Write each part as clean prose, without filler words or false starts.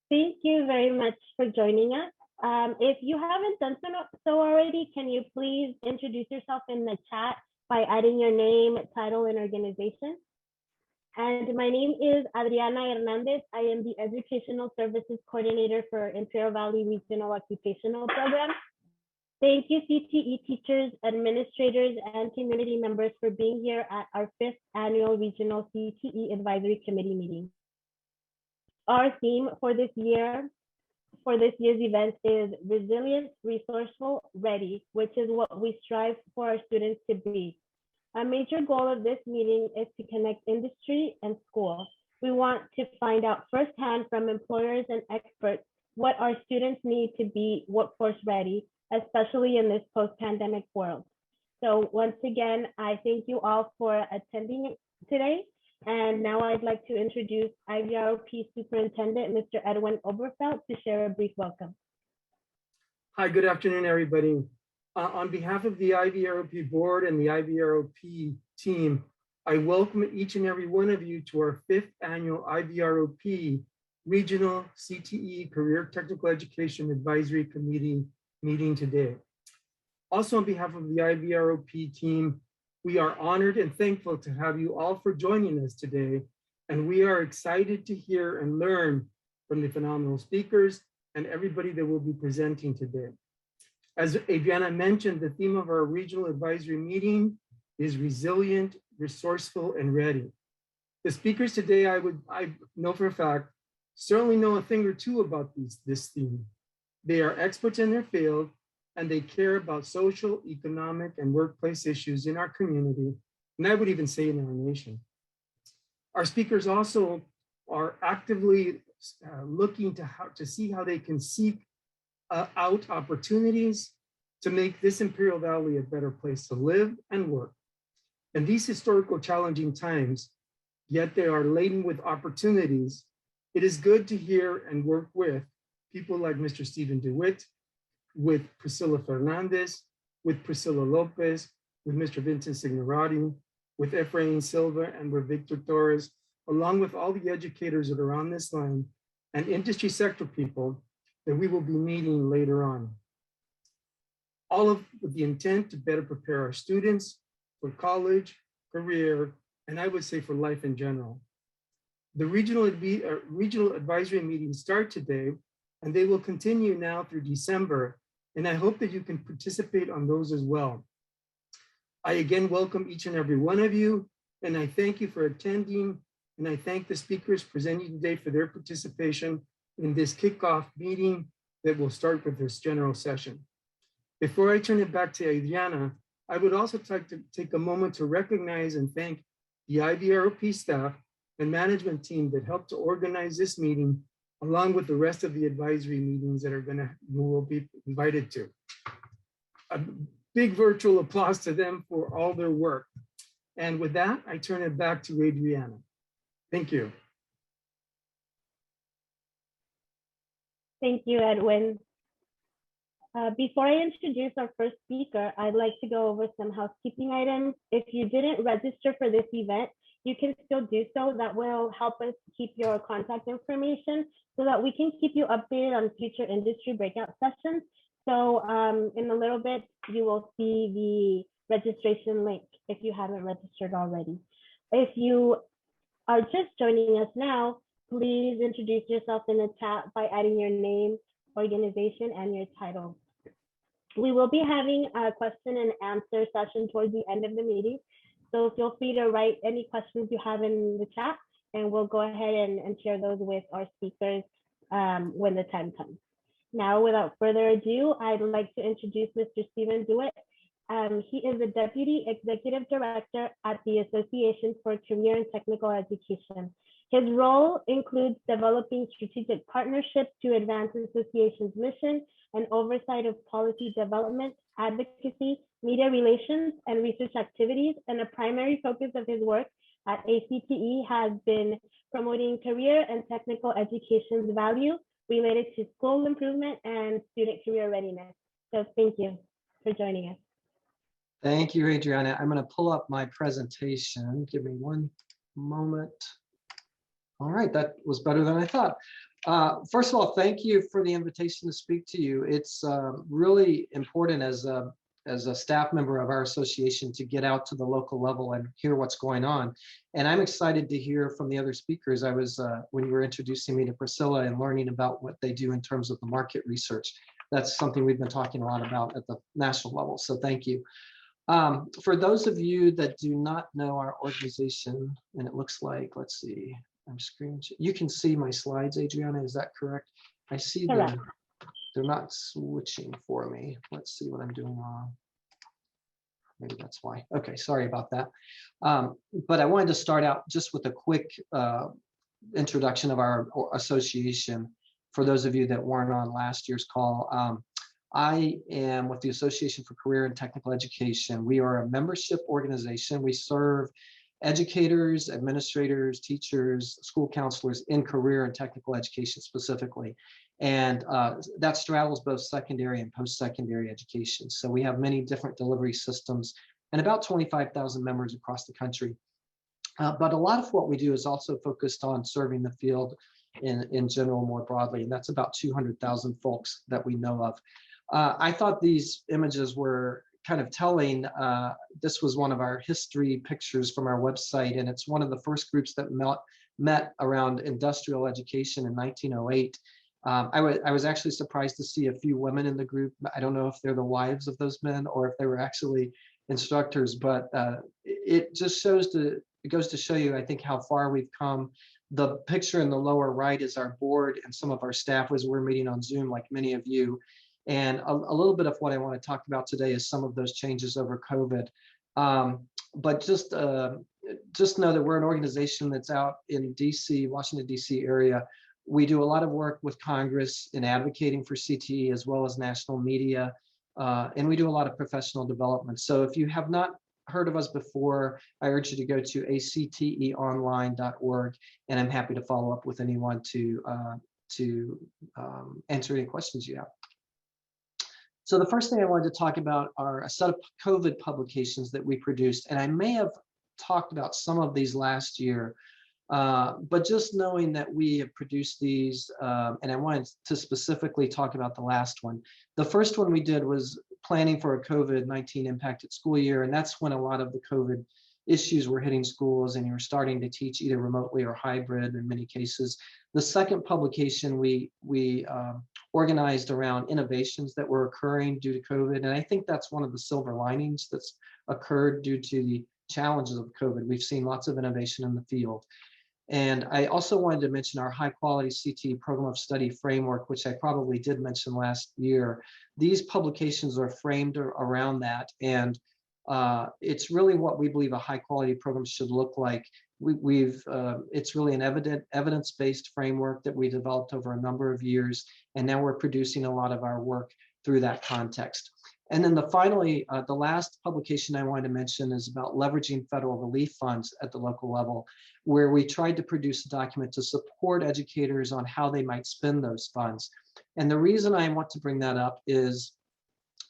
Thank you very much for joining us. If you haven't done so already, can you please introduce yourself in the chat by adding your name, title, and organization? And my name is Adriana Hernandez. I am the Educational Services Coordinator for Imperial Valley Regional Occupational Program. Thank you, CTE teachers, administrators, and community members for being here at our 5th annual Regional CTE Advisory Committee meeting. Our theme for this year's event is Resilient, Resourceful, Ready, which is what we strive for our students to be. A major goal of this meeting is to connect industry and school. We want to find out firsthand from employers and experts what our students need to be workforce ready, especially in this post-pandemic world. So once again, I thank you all for attending today. And now I'd like to introduce IVROP Superintendent, Mr. Edwin Oberfeld, to share a brief welcome. Hi, good afternoon, everybody. On behalf of the IVROP board and the IVROP team, I welcome each and every one of you to our 5th annual IVROP Regional CTE Career Technical Education Advisory Committee meeting today. Also on behalf of the IVROP team, we are honored and thankful to have you all for joining us today, and we are excited to hear and learn from the phenomenal speakers and everybody that will be presenting today. As Adriana mentioned, the theme of our regional advisory meeting is Resilient, Resourceful, and Ready. The speakers today, I know for a fact, certainly know a thing or two about this theme. They are experts in their field, and they care about social, economic, and workplace issues in our community, and I would even say in our nation. Our speakers also are actively looking to see how they can seek out opportunities to make this Imperial Valley a better place to live and work. In these historical challenging times, yet they are laden with opportunities, it is good to hear and work with people like Mr. Stephen DeWitt, with Priscilla Fernandez, with Priscilla Lopez, with Mr. Vincent Signorati, with Efrain Silva, and with Victor Torres, along with all the educators that are on this line and industry sector people that we will be meeting later on. All of with the intent to better prepare our students for college, career, and I would say for life in general. The regional advisory meetings start today, and they will continue now through December. And I hope that you can participate on those as well. I again welcome each and every one of you, and I thank you for attending, and I thank the speakers presenting today for their participation in this kickoff meeting that will start with this general session. Before I turn it back to Adriana, I would also like to take a moment to recognize and thank the IVROP staff and management team that helped to organize this meeting, along with the rest of the advisory meetings that you will be invited to. A big virtual applause to them for all their work. And with that, I turn it back to Adriana. Thank you. Thank you, Edwin. Before I introduce our first speaker, I'd like to go over some housekeeping items. If you didn't register for this event, you can still do so. That will help us keep your contact information so that we can keep you updated on future industry breakout sessions. So in a little bit, you will see the registration link if you haven't registered already. If you are just joining us now, please introduce yourself in the chat by adding your name, organization, and your title. We will be having a question and answer session towards the end of the meeting. So feel free to write any questions you have in the chat, and we'll go ahead and share those with our speakers when the time comes. Now, without further ado, I'd like to introduce Mr. Stephen DeWitt. He is the Deputy Executive Director at the Association for Career and Technical Education. His role includes developing strategic partnerships to advance the association's mission and oversight of policy development, advocacy, media relations, and research activities. And a primary focus of his work at ACTE has been promoting career and technical education's value related to school improvement and student career readiness. So thank you for joining us. Thank you, Adriana. I'm going to pull up my presentation. Give me one moment. All right, that was better than I thought. First of all, thank you for the invitation to speak to you. It's really important as a staff member of our association to get out to the local level and hear what's going on. And I'm excited to hear from the other speakers. I was, when you were introducing me to Priscilla and learning about what they do in terms of the market research, that's something we've been talking a lot about at the national level. So thank you. For those of you that do not know our organization, and it looks like, let's see, I'm screen. You can see my slides, Adriana, is that correct? I see them. They're not switching for me. Let's see what I'm doing wrong. Maybe that's why. Okay, sorry about that. But I wanted to start out just with a quick introduction of our association. For those of you that weren't on last year's call, I am with the Association for Career and Technical Education. We are a membership organization. We serve educators, administrators, teachers, school counselors in career and technical education specifically. And that straddles both secondary and post-secondary education. So we have many different delivery systems and about 25,000 members across the country. But a lot of what we do is also focused on serving the field in general more broadly, and that's about 200,000 folks that we know of. I thought these images were kind of telling. This was one of our history pictures from our website, and it's one of the first groups that met around industrial education in 1908. I was actually surprised to see a few women in the group. I don't know if they're the wives of those men or if they were actually instructors, but it just it goes to show you, I think, how far we've come. The picture in the lower right is our board and some of our staff as we're meeting on Zoom, like many of you. And a little bit of what I want to talk about today is some of those changes over COVID. But just know that we're an organization that's out in DC, Washington, DC area. We do a lot of work with Congress in advocating for CTE as well as national media. And we do a lot of professional development. So if you have not heard of us before, I urge you to go to acteonline.org, and I'm happy to follow up with anyone to answer any questions you have. So the first thing I wanted to talk about are a set of COVID publications that we produced, and I may have talked about some of these last year, but just knowing that we have produced these, and I wanted to specifically talk about the last one. The first one we did was planning for a COVID-19 impacted school year, and that's when a lot of the COVID issues were hitting schools and you were starting to teach either remotely or hybrid in many cases. The second publication we organized around innovations that were occurring due to COVID, and I think that's one of the silver linings that's occurred due to the challenges of COVID. We've seen lots of innovation in the field. And I also wanted to mention our high quality CTE program of study framework, which I probably did mention last year. These publications are framed around that, and it's really what we believe a high quality program should look like. It's really an evidence-based framework that we developed over a number of years, and now we're producing a lot of our work through that context. And then finally, the last publication I wanted to mention is about leveraging federal relief funds at the local level, where we tried to produce a document to support educators on how they might spend those funds. And the reason I want to bring that up is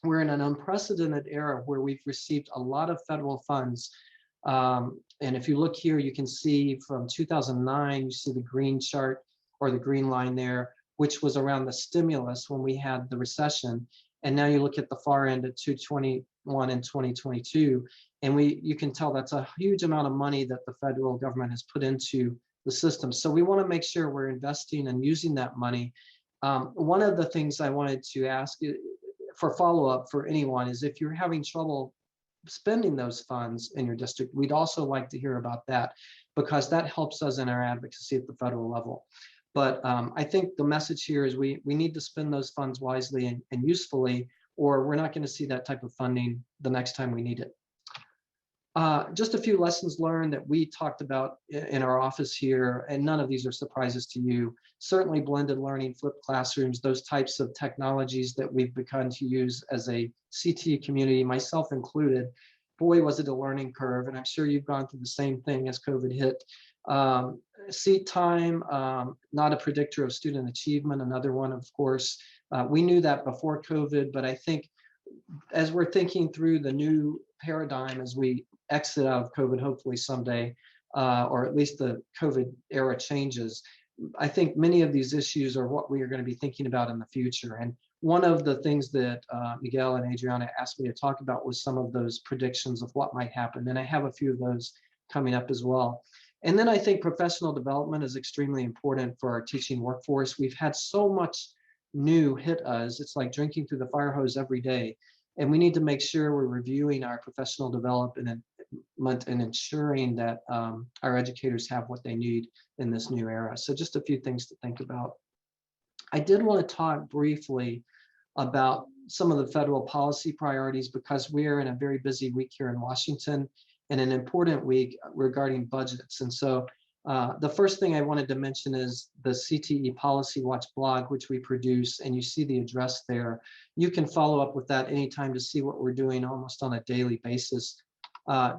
we're in an unprecedented era where we've received a lot of federal funds. And if you look here, you can see from 2009, you see the green chart or the green line there, which was around the stimulus when we had the recession. And now you look at the far end at 2021 and 2022, and you can tell that's a huge amount of money that the federal government has put into the system. So we want to make sure we're investing and using that money. One of the things I wanted to ask for follow-up for anyone is if you're having trouble spending those funds in your district, we'd also like to hear about that, because that helps us in our advocacy at the federal level. But I think the message here is we need to spend those funds wisely and usefully, or we're not going to see that type of funding the next time we need it. Just a few lessons learned that we talked about in our office here, and none of these are surprises to you. Certainly blended learning, flipped classrooms, those types of technologies that we've begun to use as a CTE community, myself included. Boy, was it a learning curve, and I'm sure you've gone through the same thing as COVID hit. Seat time, not a predictor of student achievement, another one, of course. We knew that before COVID, but I think as we're thinking through the new paradigm as we exit out of COVID, hopefully someday, or at least the COVID era changes, I think many of these issues are what we are going to be thinking about in the future. And one of the things that Miguel and Adriana asked me to talk about was some of those predictions of what might happen. And I have a few of those coming up as well. And then I think professional development is extremely important for our teaching workforce. We've had so much new hit us. It's like drinking through the fire hose every day. And we need to make sure we're reviewing our professional development and ensuring that our educators have what they need in this new era. So just a few things to think about. I did want to talk briefly about some of the federal policy priorities because we are in a very busy week here in Washington and an important week regarding budgets. And so the first thing I wanted to mention is the CTE Policy Watch blog, which we produce, and you see the address there. You can follow up with that anytime to see what we're doing almost on a daily basis.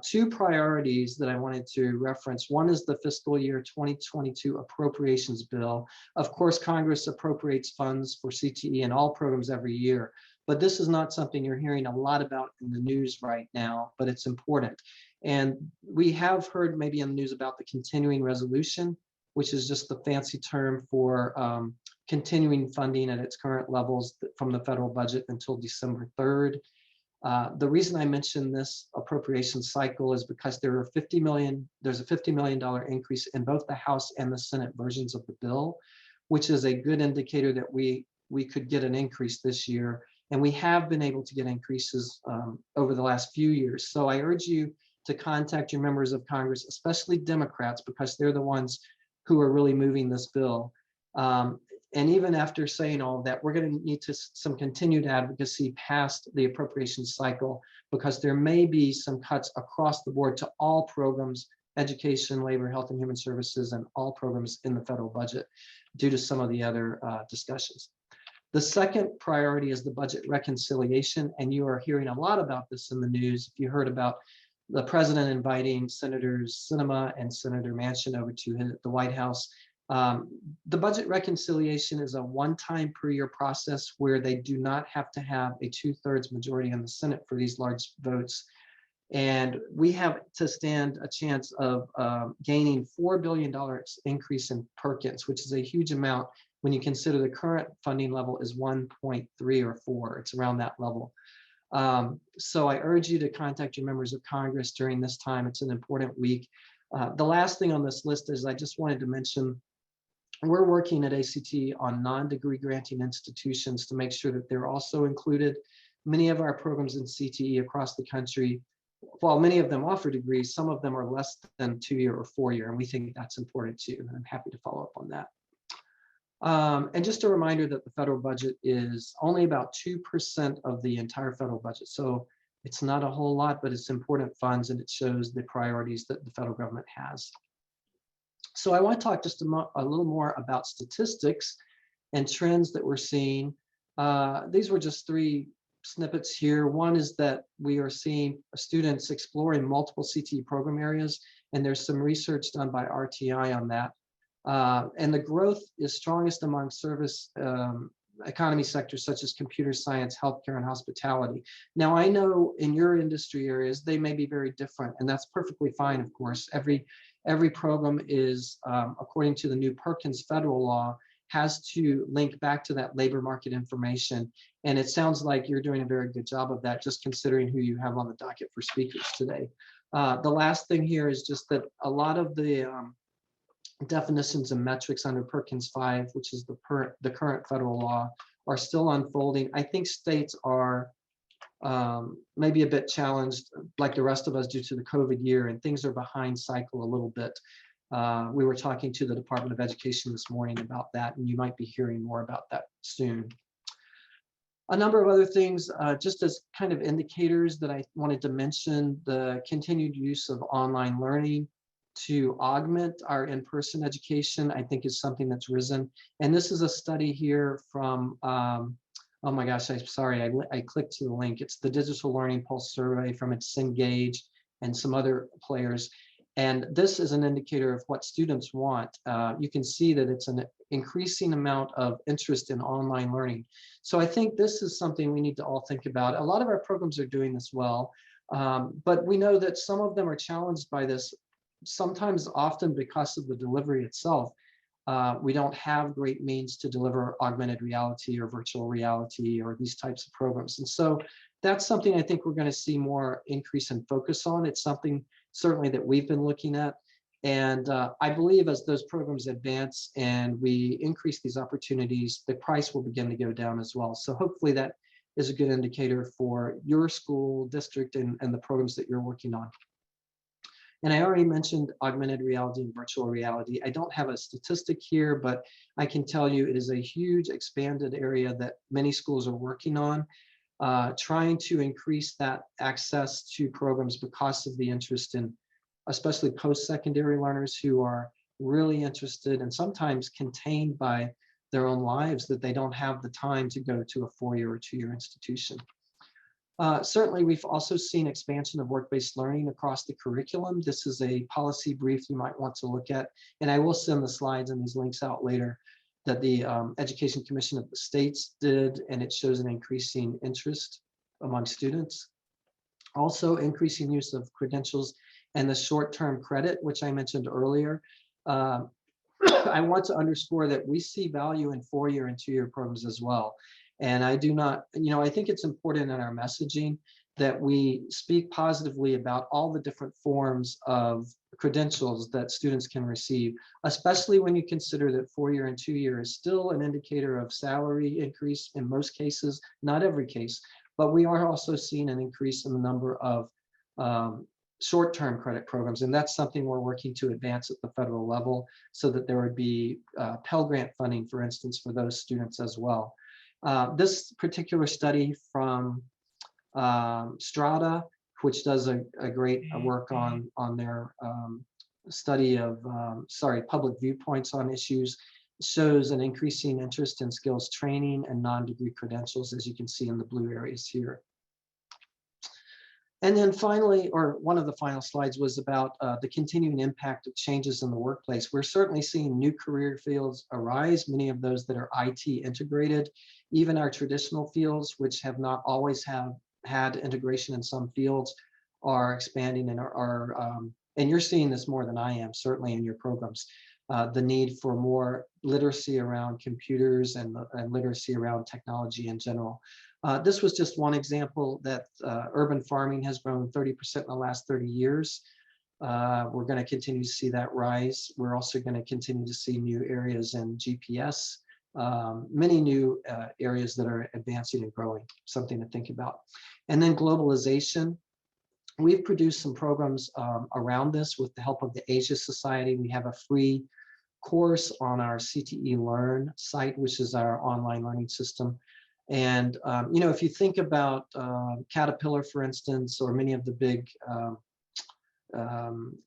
Two priorities that I wanted to reference. One is the fiscal year 2022 appropriations bill. Of course, Congress appropriates funds for CTE and all programs every year, but this is not something you're hearing a lot about in the news right now, but it's important. And we have heard maybe in the news about the continuing resolution, which is just the fancy term for continuing funding at its current levels from the federal budget until December 3rd. The reason I mentioned this appropriation cycle is because there's a $50 million increase in both the House and the Senate versions of the bill, which is a good indicator that we could get an increase this year. And we have been able to get increases over the last few years. So I urge you to contact your members of Congress, especially Democrats, because they're the ones who are really moving this bill. And even after saying all of that, we're going to need some continued advocacy past the appropriations cycle, because there may be some cuts across the board to all programs, education, labor, health, and human services, and all programs in the federal budget due to some of the other discussions. The second priority is the budget reconciliation, and you are hearing a lot about this in the news. If you heard about the president inviting Senators Sinema and Senator Manchin over to the White House. The budget reconciliation is a one-time per year process where they do not have to have a 2/3 majority in the Senate for these large votes. And we have to stand a chance of gaining $4 billion increase in Perkins, which is a huge amount when you consider the current funding level is 1.3 or 4. It's around that level. So I urge you to contact your members of Congress during this time. It's an important week. The last thing on this list is I just wanted to mention, we're working at ACT on non-degree granting institutions to make sure that they're also included. Many of our programs in CTE across the country, while many of them offer degrees, some of them are less than 2-year or 4-year, and we think that's important too. And I'm happy to follow up on that. And just a reminder that the federal budget is only about 2% of the entire federal budget. So it's not a whole lot, but it's important funds, and it shows the priorities that the federal government has. So I want to talk just a little more about statistics and trends that we're seeing. These were just 3 snippets here. One is that we are seeing students exploring multiple CTE program areas, and there's some research done by RTI on that. And the growth is strongest among service economy sectors such as computer science, healthcare, and hospitality. Now, I know in your industry areas, they may be very different, and that's perfectly fine, of course. Every program is, according to the new Perkins federal law, has to link back to that labor market information. And it sounds like you're doing a very good job of that, just considering who you have on the docket for speakers today. The last thing here is just that a lot of the definitions and metrics under Perkins 5, which is the current federal law, are still unfolding. I think states are maybe a bit challenged, like the rest of us, due to the COVID year, and things are behind cycle a little bit. We were talking to the Department of Education this morning about that, and you might be hearing more about that soon. A number of other things, just as kind of indicators that I wanted to mention: the continued use of online learning to augment our in-person education, I think, is something that's risen. And this is a study here from, oh my gosh, I'm sorry, I clicked to the link. It's the Digital Learning Pulse Survey from Cengage and some other players. And this is an indicator of what students want. You can see that it's an increasing amount of interest in online learning. So I think this is something we need to all think about. A lot of our programs are doing this well, but we know that some of them are challenged by this sometimes often because of the delivery itself, we don't have great means to deliver augmented reality or virtual reality or these types of programs. And so that's something I think we're going to see more increase in focus on. It's something certainly that we've been looking at. And I believe as those programs advance and we increase these opportunities, the price will begin to go down as well. So hopefully that is a good indicator for your school district and the programs that you're working on. And I already mentioned augmented reality and virtual reality. I don't have a statistic here, but I can tell you it is a huge expanded area that many schools are working on, trying to increase that access to programs because of the interest in especially post-secondary learners who are really interested and sometimes contained by their own lives that they don't have the time to go to a 4-year or 2-year institution. Certainly, we've also seen expansion of work-based learning across the curriculum. This is a policy brief you might want to look at, and I will send the slides and these links out later that the Education Commission of the States did, and it shows an increasing interest among students. Also, increasing use of credentials and the short-term credit, which I mentioned earlier. I want to underscore that we see value in 4-year and 2-year programs as well. And I do not, I think it's important in our messaging that we speak positively about all the different forms of credentials that students can receive, especially when you consider that 4-year and 2-year is still an indicator of salary increase in most cases, not every case, but we are also seeing an increase in the number of short-term credit programs. And that's something we're working to advance at the federal level so that there would be Pell Grant funding, for instance, for those students as well. This particular study from Strata, which does a great work on their study of, public viewpoints on issues, shows an increasing interest in skills training and non-degree credentials, as you can see in the blue areas here. And then finally, or one of the final slides was about the continuing impact of changes in the workplace. We're certainly seeing new career fields arise, many of those that are IT integrated. Even our traditional fields, which have not always had integration in some fields, are expanding and and you're seeing this more than I am, certainly in your programs. The need for more literacy around computers and literacy around technology in general. This was just one example that urban farming has grown 30% in the last 30 years. We're going to continue to see that rise. We're also going to continue to see new areas in GPS, many new areas that are advancing and growing, something to think about. And then globalization. We've produced some programs around this with the help of the Asia Society. We have a free course on our CTE Learn site, which is our online learning system. And, if you think about Caterpillar, for instance, or many of the big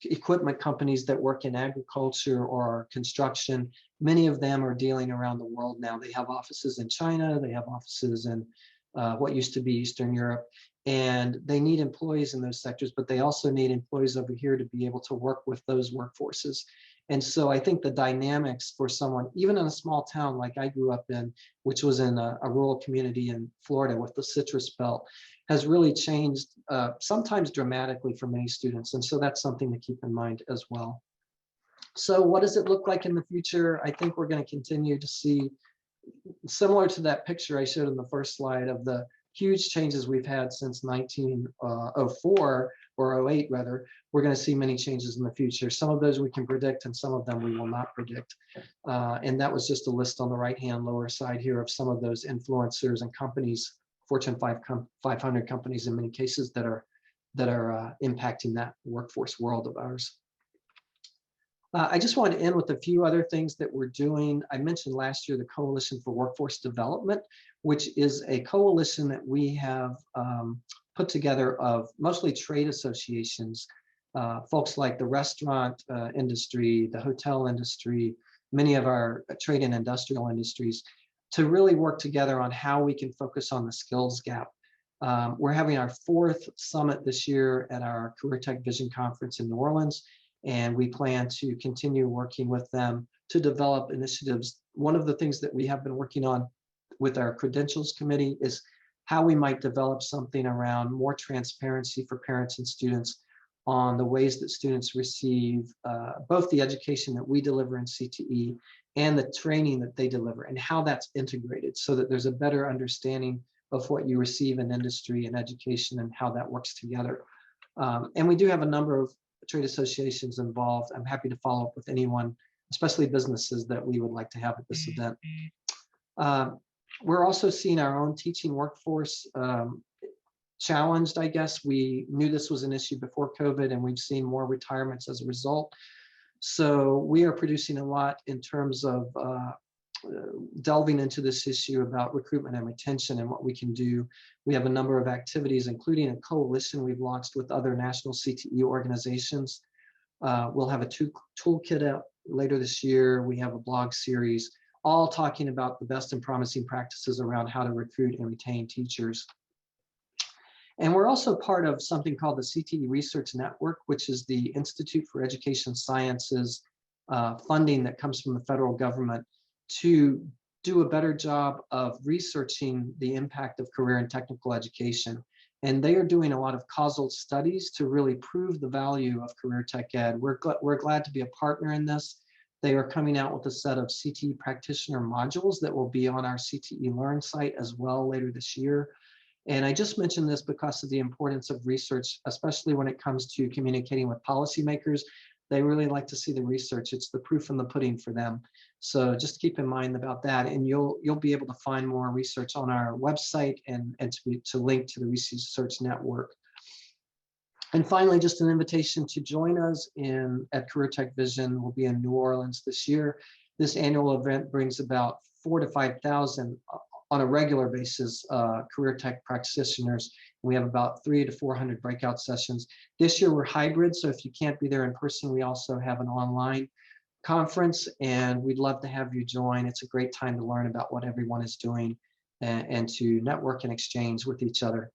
equipment companies that work in agriculture or construction, many of them are dealing around the world now. They have offices in China, they have offices in what used to be Eastern Europe, and they need employees in those sectors, but they also need employees over here to be able to work with those workforces. And so I think the dynamics for someone, even in a small town like I grew up in, which was in a rural community in Florida with the Citrus Belt, has really changed sometimes dramatically for many students. And so that's something to keep in mind as well. So what does it look like in the future? I think we're going to continue to see, similar to that picture I showed in the first slide of the huge changes we've had since 1904 or 08 rather, we're going to see many changes in the future. Some of those we can predict and some of them we will not predict. And that was just a list on the right-hand lower side here of some of those influencers and companies, Fortune 500 companies in many cases that are impacting that workforce world of ours. I just wanted to end with a few other things that we're doing. I mentioned last year the Coalition for Workforce Development, which is a coalition that we have put together of mostly trade associations, folks like the restaurant industry, the hotel industry, many of our trade and industrial industries, to really work together on how we can focus on the skills gap. We're having our 4th summit this year at our Career Tech Vision Conference in New Orleans. And we plan to continue working with them to develop initiatives. One of the things that we have been working on with our credentials committee is how we might develop something around more transparency for parents and students on the ways that students receive both the education that we deliver in CTE and the training that they deliver, and how that's integrated so that there's a better understanding of what you receive in industry and education and how that works together. And we do have a number of trade associations involved. I'm happy to follow up with anyone, especially businesses, that we would like to have at this event. We're also seeing our own teaching workforce challenged, I guess. We knew this was an issue before COVID, and we've seen more retirements as a result. So we are producing a lot in terms of delving into this issue about recruitment and retention and what we can do. We have a number of activities, including a coalition we've launched with other national CTE organizations. We'll have a toolkit out later this year. We have a blog series, all talking about the best and promising practices around how to recruit and retain teachers. And we're also part of something called the CTE Research Network, which is the Institute for Education Sciences funding that comes from the federal government to do a better job of researching the impact of career and technical education. And they are doing a lot of causal studies to really prove the value of career tech ed. We're glad to be a partner in this. They are coming out with a set of CTE practitioner modules that will be on our CTE Learn site as well later this year. And I just mentioned this because of the importance of research, especially when it comes to communicating with policymakers. They really like to see the research. It's the proof in the pudding for them. So just keep in mind about that, and you'll be able to find more research on our website and to link to the Research Network. And finally, just an invitation to join us at Career Tech Vision. We'll be in New Orleans this year. This annual event brings about 4,000 to 5,000 on a regular basis, career tech practitioners. We have about 300 to 400 breakout sessions. This year we're hybrid, so if you can't be there in person, we also have an online conference, and we'd love to have you join. It's a great time to learn about what everyone is doing and to network and exchange with each other.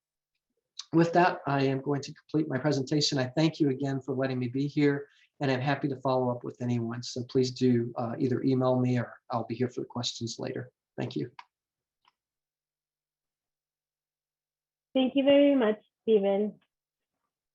With that, I am going to complete my presentation. I thank you again for letting me be here, and I'm happy to follow up with anyone. So please do either email me, or I'll be here for the questions later. Thank you. Thank you very much, Stephen.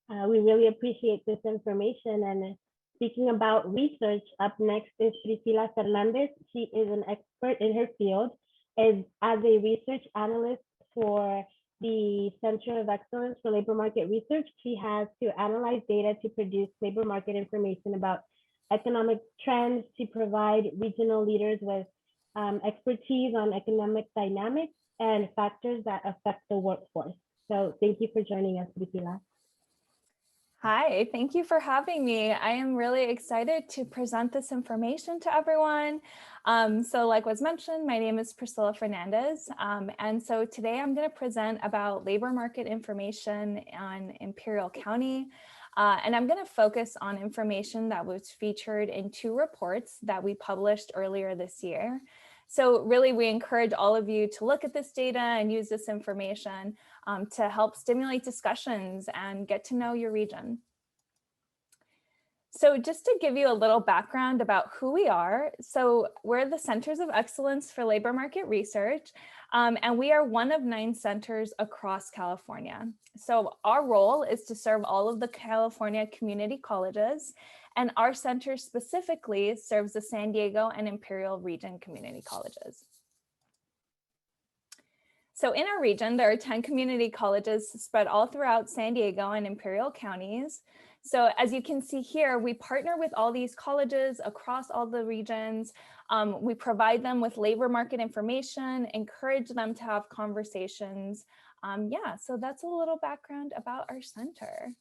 We really appreciate this information. And speaking about research, up next is Priscila Fernandez. She is an expert in her field, as a research analyst for the Center of Excellence for Labor Market Research. She has to analyze data to produce labor market information about economic trends, to provide regional leaders with expertise on economic dynamics and factors that affect the workforce. So thank you for joining us, Priscila. Hi, thank you for having me. I am really excited to present this information to everyone. So like was mentioned, my name is Priscila Fernandez. And so today I'm going to present about labor market information on Imperial County. And I'm going to focus on information that was featured in 2 reports that we published earlier this year. So really, we encourage all of you to look at this data and use this information to help stimulate discussions and get to know your region. So just to give you a little background about who we are, so we're the Centers of Excellence for Labor Market Research, and we are one of 9 centers across California. So our role is to serve all of the California community colleges, and our center specifically serves the San Diego and Imperial region community colleges. So in our region, there are 10 community colleges spread all throughout San Diego and Imperial counties. So as you can see here, we partner with all these colleges across all the regions. We provide them with labor market information, encourage them to have conversations. Yeah, so that's a little background about our center.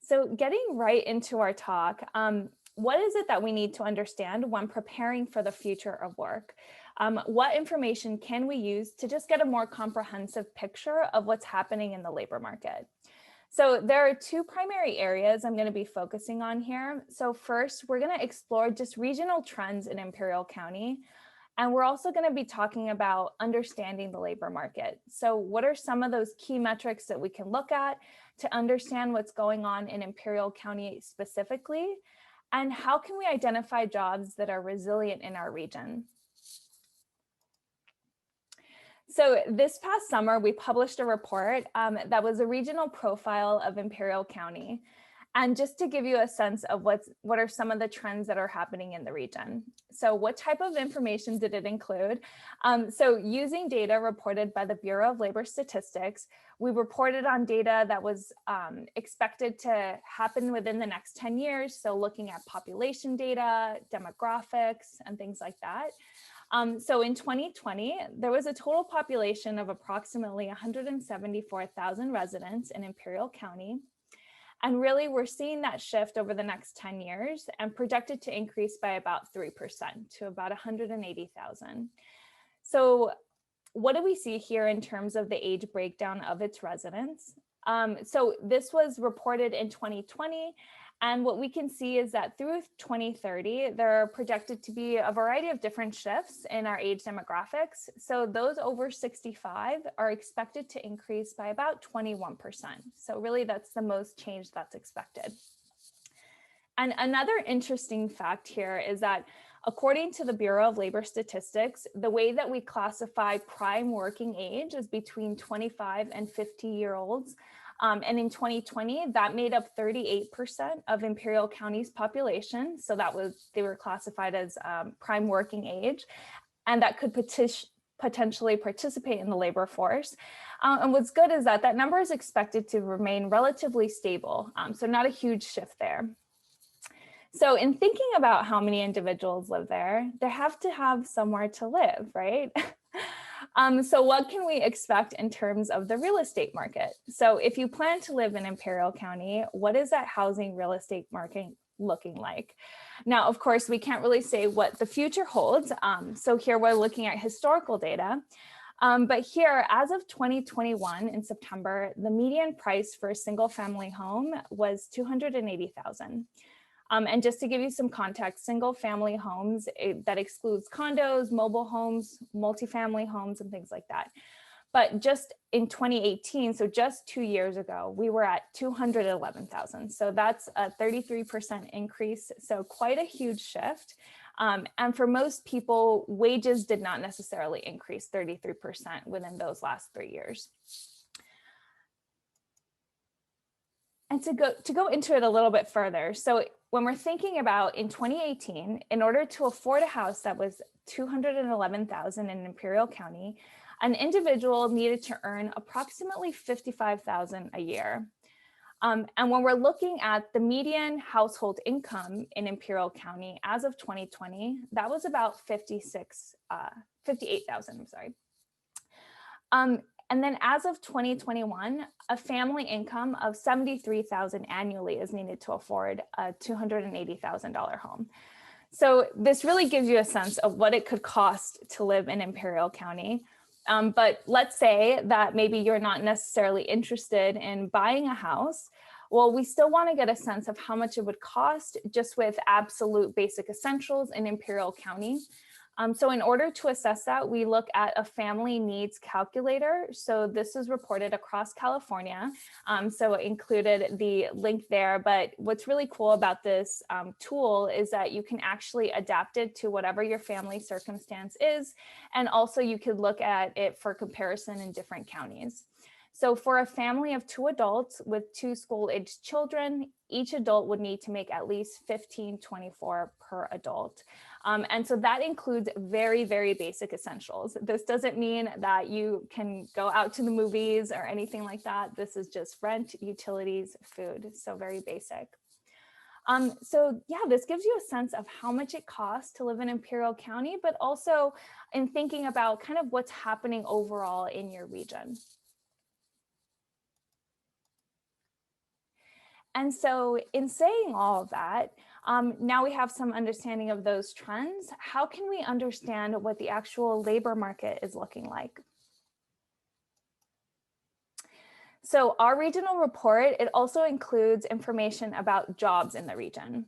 So getting right into our talk, what is it that we need to understand when preparing for the future of work? What information can we use to just get a more comprehensive picture of what's happening in the labor market? So there are 2 primary areas I'm going to be focusing on here. So first, we're going to explore just regional trends in Imperial County. And we're also going to be talking about understanding the labor market. So what are some of those key metrics that we can look at to understand what's going on in Imperial County specifically? And how can we identify jobs that are resilient in our region? So this past summer, we published a report that was a regional profile of Imperial County. And just to give you a sense of what are some of the trends that are happening in the region. So what type of information did it include? So using data reported by the Bureau of Labor Statistics, we reported on data that was expected to happen within the next 10 years. So looking at population data, demographics, and things like that. So in 2020, there was a total population of approximately 174,000 residents in Imperial County. And really, we're seeing that shift over the next 10 years and projected to increase by about 3% to about 180,000. So what do we see here in terms of the age breakdown of its residents? So this was reported in 2020. And what we can see is that through 2030, there are projected to be a variety of different shifts in our age demographics. So those over 65 are expected to increase by about 21%. So really that's the most change that's expected. And another interesting fact here is that according to the Bureau of Labor Statistics, the way that we classify prime working age is between 25 and 50-year-olds. And in 2020, that made up 38% of Imperial County's population. So they were classified as prime working age, and that could potentially participate in the labor force. And what's good is that that number is expected to remain relatively stable. So not a huge shift there. So in thinking about how many individuals live there, they have to have somewhere to live, right? So what can we expect in terms of the real estate market? So if you plan to live in Imperial County, what is that housing real estate market looking like? Now, of course, we can't really say what the future holds. So here we're looking at historical data. But here, as of 2021 in September, the median price for a single family home was $280,000. And just to give you some context, single family homes, that excludes condos, mobile homes, multifamily homes, and things like that. But just in 2018, so just 2 years ago, we were at 211,000. So that's a 33% increase. So quite a huge shift. And for most people, wages did not necessarily increase 33% within those last 3 years. And to go into it a little bit further, so when we're thinking about in 2018, in order to afford a house that was $211,000 in Imperial County, an individual needed to earn approximately $55,000 a year. And when we're looking at the median household income in Imperial County as of 2020, that was about $58,000, I'm sorry. And then as of 2021, a family income of $73,000 annually is needed to afford a $280,000 home. So this really gives you a sense of what it could cost to live in Imperial County. But let's say that maybe you're not necessarily interested in buying a house. Well, we still want to get a sense of how much it would cost just with absolute basic essentials in Imperial County. So in order to assess that, we look at a family needs calculator. So this is reported across California. So it included the link there. But what's really cool about this tool is that you can actually adapt it to whatever your family circumstance is. And also you could look at it for comparison in different counties. So for a family of 2 adults with 2 school-aged children, each adult would need to make at least $1,524 per adult. And so that includes very, very basic essentials. This doesn't mean that you can go out to the movies or anything like that. This is just rent, utilities, food, so very basic. So yeah, this gives you a sense of how much it costs to live in Imperial County, but also in thinking about kind of what's happening overall in your region. And so in saying all of that, now we have some understanding of those trends. How can we understand what the actual labor market is looking like? So our regional report, it also includes information about jobs in the region.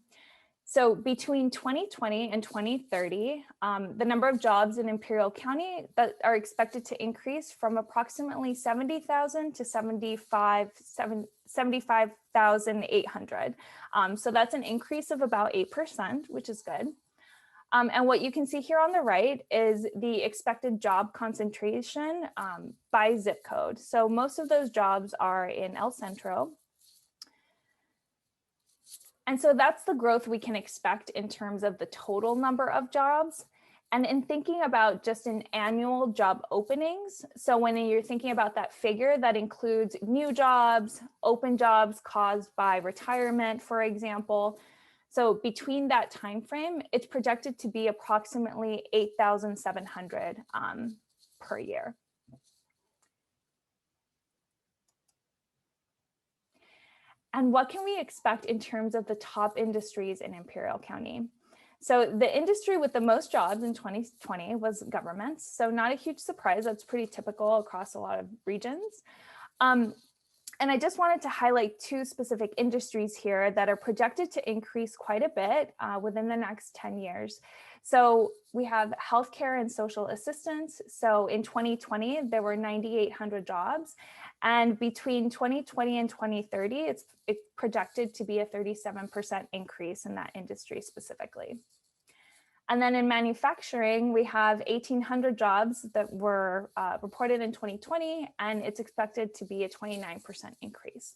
So between 2020 and 2030, the number of jobs in Imperial County that are expected to increase from approximately 70,000 to 75,800. So that's an increase of about 8%, which is good. And what you can see here on the right is the expected job concentration by zip code. So most of those jobs are in El Centro. And so that's the growth we can expect in terms of the total number of jobs. And in thinking about just an annual job openings, so when you're thinking about that figure, that includes new jobs, open jobs caused by retirement, for example. So between that time frame, it's projected to be approximately 8,700 per year. And what can we expect in terms of the top industries in Imperial County? So the industry with the most jobs in 2020 was governments. So not a huge surprise, that's pretty typical across a lot of regions. And I just wanted to highlight two specific industries here that are projected to increase quite a bit within the next 10 years. So we have healthcare and social assistance. So in 2020, there were 9,800 jobs. And between 2020 and 2030, it's projected to be a 37% increase in that industry specifically. And then in manufacturing, we have 1,800 jobs that were reported in 2020, and it's expected to be a 29% increase.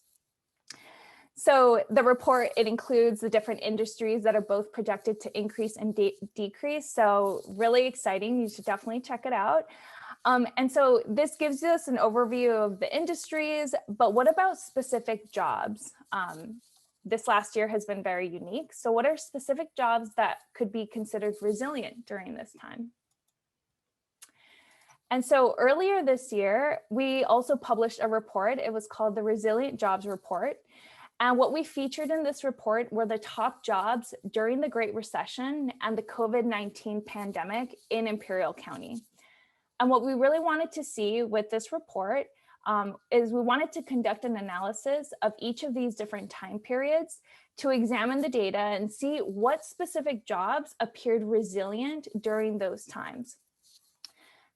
So the report, it includes the different industries that are both projected to increase and decrease. So really exciting, you should definitely check it out. And so this gives us an overview of the industries, but what about specific jobs? This last year has been very unique. So what are specific jobs that could be considered resilient during this time? And so earlier this year, we also published a report. It was called the Resilient Jobs Report. And what we featured in this report were the top jobs during the Great Recession and the COVID-19 pandemic in Imperial County. And what we really wanted to see with this report is we wanted to conduct an analysis of each of these different time periods to examine the data and see what specific jobs appeared resilient during those times.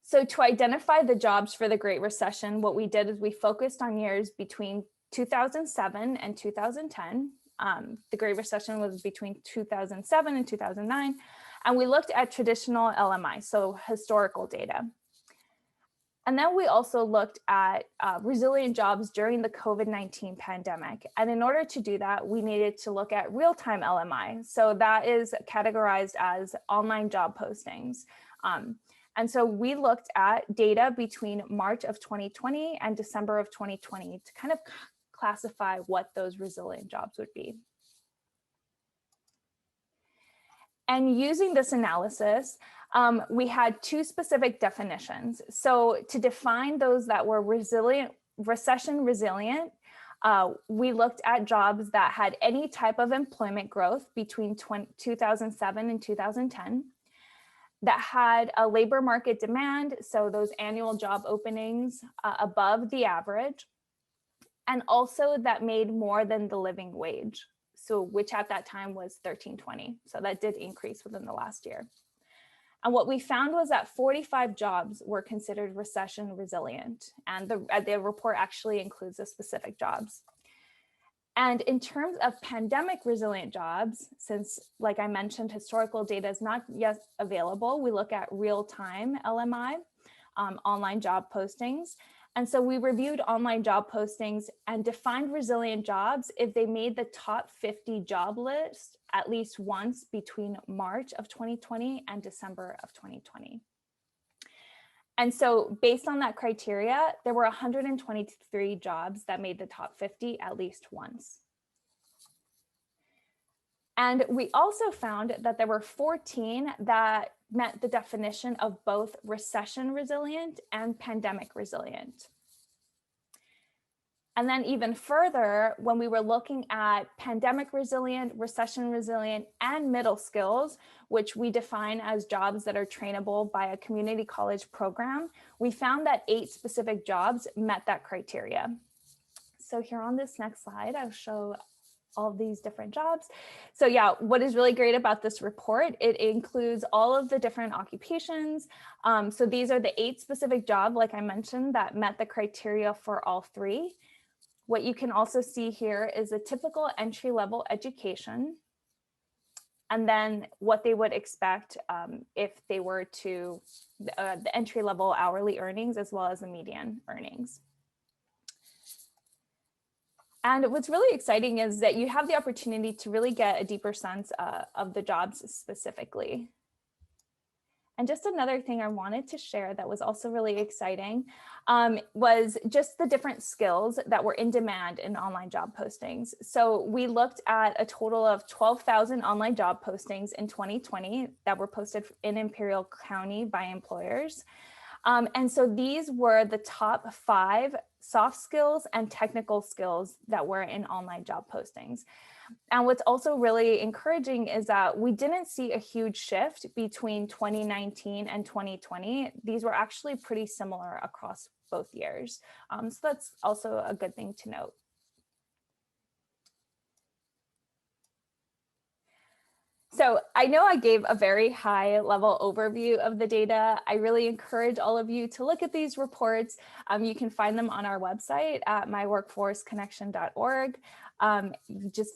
So to identify the jobs for the Great Recession, what we did is we focused on years between 2007 and 2010. The Great Recession was between 2007 and 2009. And we looked at traditional LMI, so historical data. And then we also looked at resilient jobs during the COVID-19 pandemic. And in order to do that, we needed to look at real-time LMI. So that is categorized as online job postings. And so we looked at data between March of 2020 and December of 2020 to kind of classify what those resilient jobs would be. And using this analysis, we had two specific definitions. So to define those that were resilient, recession resilient, we looked at jobs that had any type of employment growth between 2007 and 2010, that had a labor market demand, so those annual job openings above the average, and also that made more than the living wage, so which at that time was $13.20. So that did increase within the last year. And what we found was that 45 jobs were considered recession resilient, and the report actually includes the specific jobs. And in terms of pandemic resilient jobs, since, like I mentioned, historical data is not yet available, we look at real-time LMI, online job postings. And so we reviewed online job postings and defined resilient jobs if they made the top 50 job list at least once between March of 2020 and December of 2020. And so based on that criteria, there were 123 jobs that made the top 50 at least once. And we also found that there were 14 that met the definition of both recession resilient and pandemic resilient. And then even further, when we were looking at pandemic resilient, recession resilient, and middle skills, which we define as jobs that are trainable by a community college program, we found that 8 specific jobs met that criteria. So here on this next slide, I'll show all of these different jobs. So yeah, what is really great about this report, it includes all of the different occupations. So these are the 8 specific jobs, like I mentioned, that met the criteria for all 3. What you can also see here is a typical entry-level education. and then what they would expect if they were to the entry-level hourly earnings as well as the median earnings. And what's really exciting is that you have the opportunity to really get a deeper sense of the jobs specifically. And just another thing I wanted to share that was also really exciting was just the different skills that were in demand in online job postings. So we looked at a total of 12,000 online job postings in 2020 that were posted in Imperial County by employers. And so these were the top 5 soft skills and technical skills that were in online job postings. And what's also really encouraging is that we didn't see a huge shift between 2019 and 2020. These were actually pretty similar across both years. So that's also a good thing to note. So I know I gave a very high level overview of the data. I really encourage all of you to look at these reports. You can find them on our website at myworkforceconnection.org. You just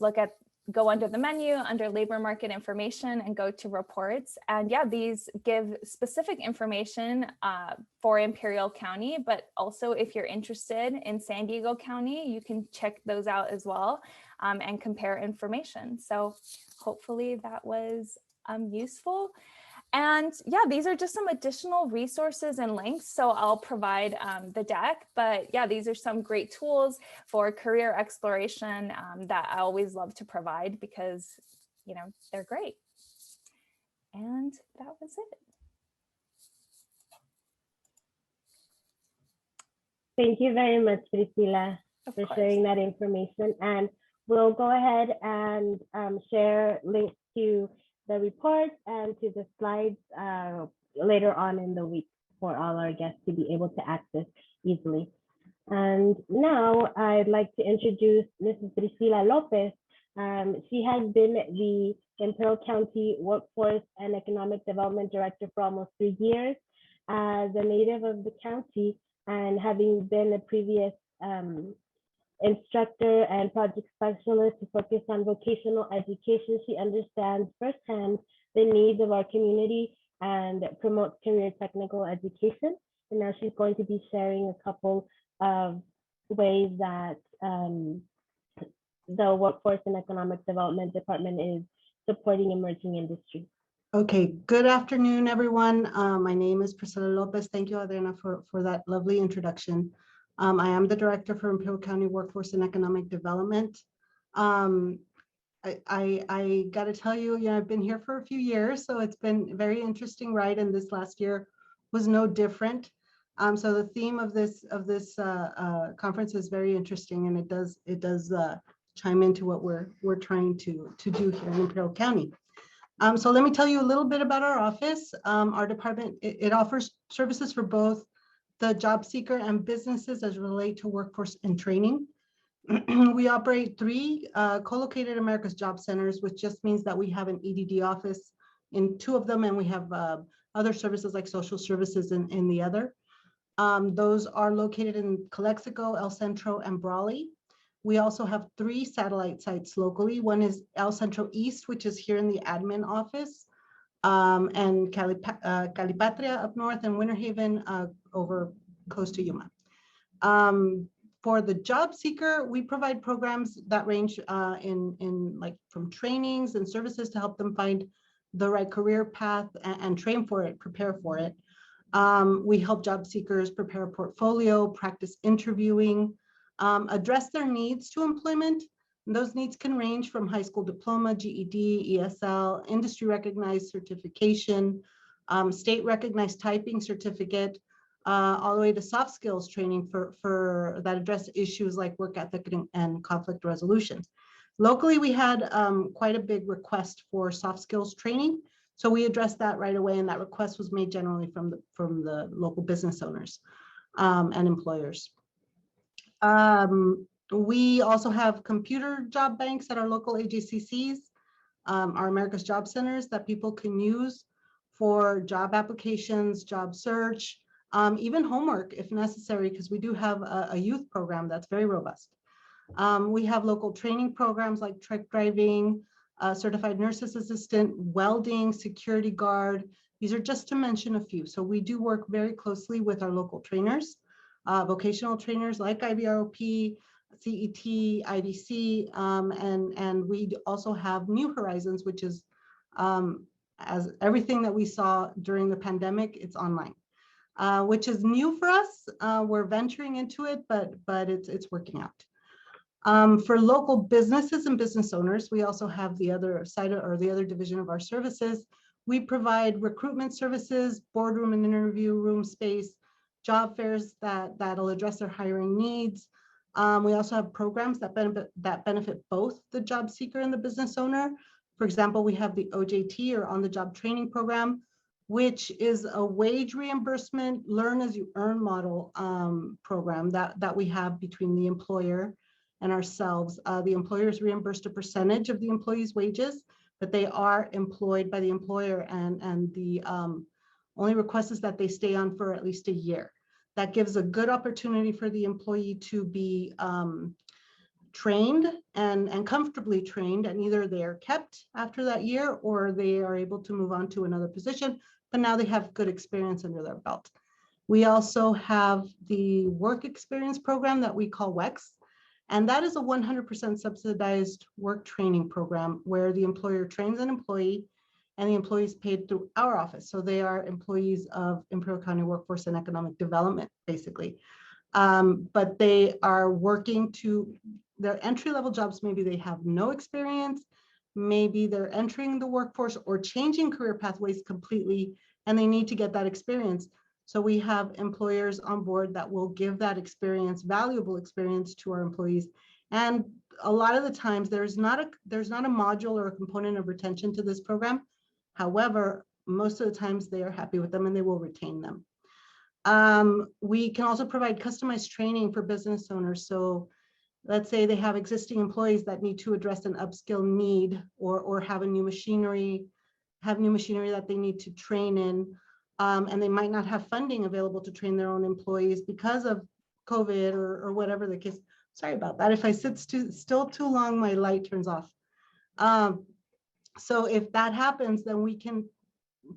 go under the menu, under labor market information, and go to reports. And yeah, these give specific information for Imperial County, but also if you're interested in San Diego County, you can check those out as well and compare information. So hopefully that was useful. And yeah, these are just some additional resources and links. So I'll provide the deck, but yeah, these are some great tools for career exploration that I always love to provide because, you know, they're great. And that was it. Thank you very much, Priscilla, for sharing that information. And we'll go ahead and share links to the reports and to the slides later on in the week for all our guests to be able to access easily. And now I'd like to introduce Mrs. Priscilla Lopez. She has been the Imperial County Workforce and Economic Development Director for almost 3 years. As a native of the county and having been a previous instructor and project specialist to focus on vocational education, she understands firsthand the needs of our community and promotes career technical education. And now she's going to be sharing a couple of ways that the Workforce and Economic Development Department is supporting emerging industries. Okay, good afternoon, everyone. My name is Priscilla Lopez. Thank you, Adriana, for that lovely introduction. I am the Director for Imperial County Workforce and Economic Development. I got to tell you, I've been here for a few years, so it's been a very interesting ride, and this last year was no different. So the theme of this conference is very interesting, and it does chime into what we're trying to do here in Imperial County. So let me tell you a little bit about our office. Our department, it offers services for both the job seeker and businesses as relate to workforce and training. We operate 3 co-located America's Job Centers, which just means that we have an EDD office in 2 of them, and we have other services like social services in the other. Those are located in Calexico, El Centro, and Brawley. We also have 3 satellite sites locally. One is El Centro East, which is here in the admin office, and Calipatria up north, and Winter Haven over close to Yuma. For the job seeker, we provide programs that range in like from trainings and services to help them find the right career path and train for it, prepare for it. We help job seekers prepare a portfolio, practice interviewing, address their needs to employment. And those needs can range from high school diploma, GED, ESL, industry recognized certification, state recognized typing certificate, all the way to soft skills training for that address issues like work ethic and conflict resolution. Locally, we had quite a big request for soft skills training. So we addressed that right away, and that request was made generally from the local business owners and employers. We also have computer job banks at our local AJCCs, our America's Job Centers that people can use for job applications, job search, even homework if necessary, because we do have a youth program that's very robust. We have local training programs like truck driving, certified nurse's assistant, welding, security guard. These are just to mention a few. So we do work very closely with our local trainers, vocational trainers like IVROP, CET, IDC, and we also have New Horizons, which is as everything that we saw during the pandemic, it's online, which is new for us. We're venturing into it, but it's working out. For local businesses and business owners, we also have the other side or the other division of our services. We provide recruitment services, boardroom and interview room space, job fairs that'll address their hiring needs. We also have programs that benefit both the job seeker and the business owner. For example, we have the OJT, or on the job training program, which is a wage reimbursement, learn as you earn model program that we have between the employer and ourselves. The employer is reimbursed a percentage of the employee's wages, but they are employed by the employer, and the only request is that they stay on for at least a year. That gives a good opportunity for the employee to be trained and comfortably trained, and either they are kept after that year or they are able to move on to another position, but now they have good experience under their belt. We also have the work experience program that we call WEX, and that is a 100% subsidized work training program where the employer trains an employee and the employee is paid through our office. So they are employees of Imperial County Workforce and Economic Development, basically. But they are working to their entry-level jobs. Maybe they have no experience, maybe they're entering the workforce or changing career pathways completely, and they need to get that experience. So we have employers on board that will give that experience, valuable experience, to our employees. And a lot of the times there's not a module or a component of retention to this program. However, most of the times they are happy with them and they will retain them. We can also provide customized training for business owners. So let's say they have existing employees that need to address an upskill need, or have new machinery that they need to train in. And they might not have funding available to train their own employees because of COVID or whatever the case. Sorry about that. If I sit still too long, my light turns off. So if that happens, then we can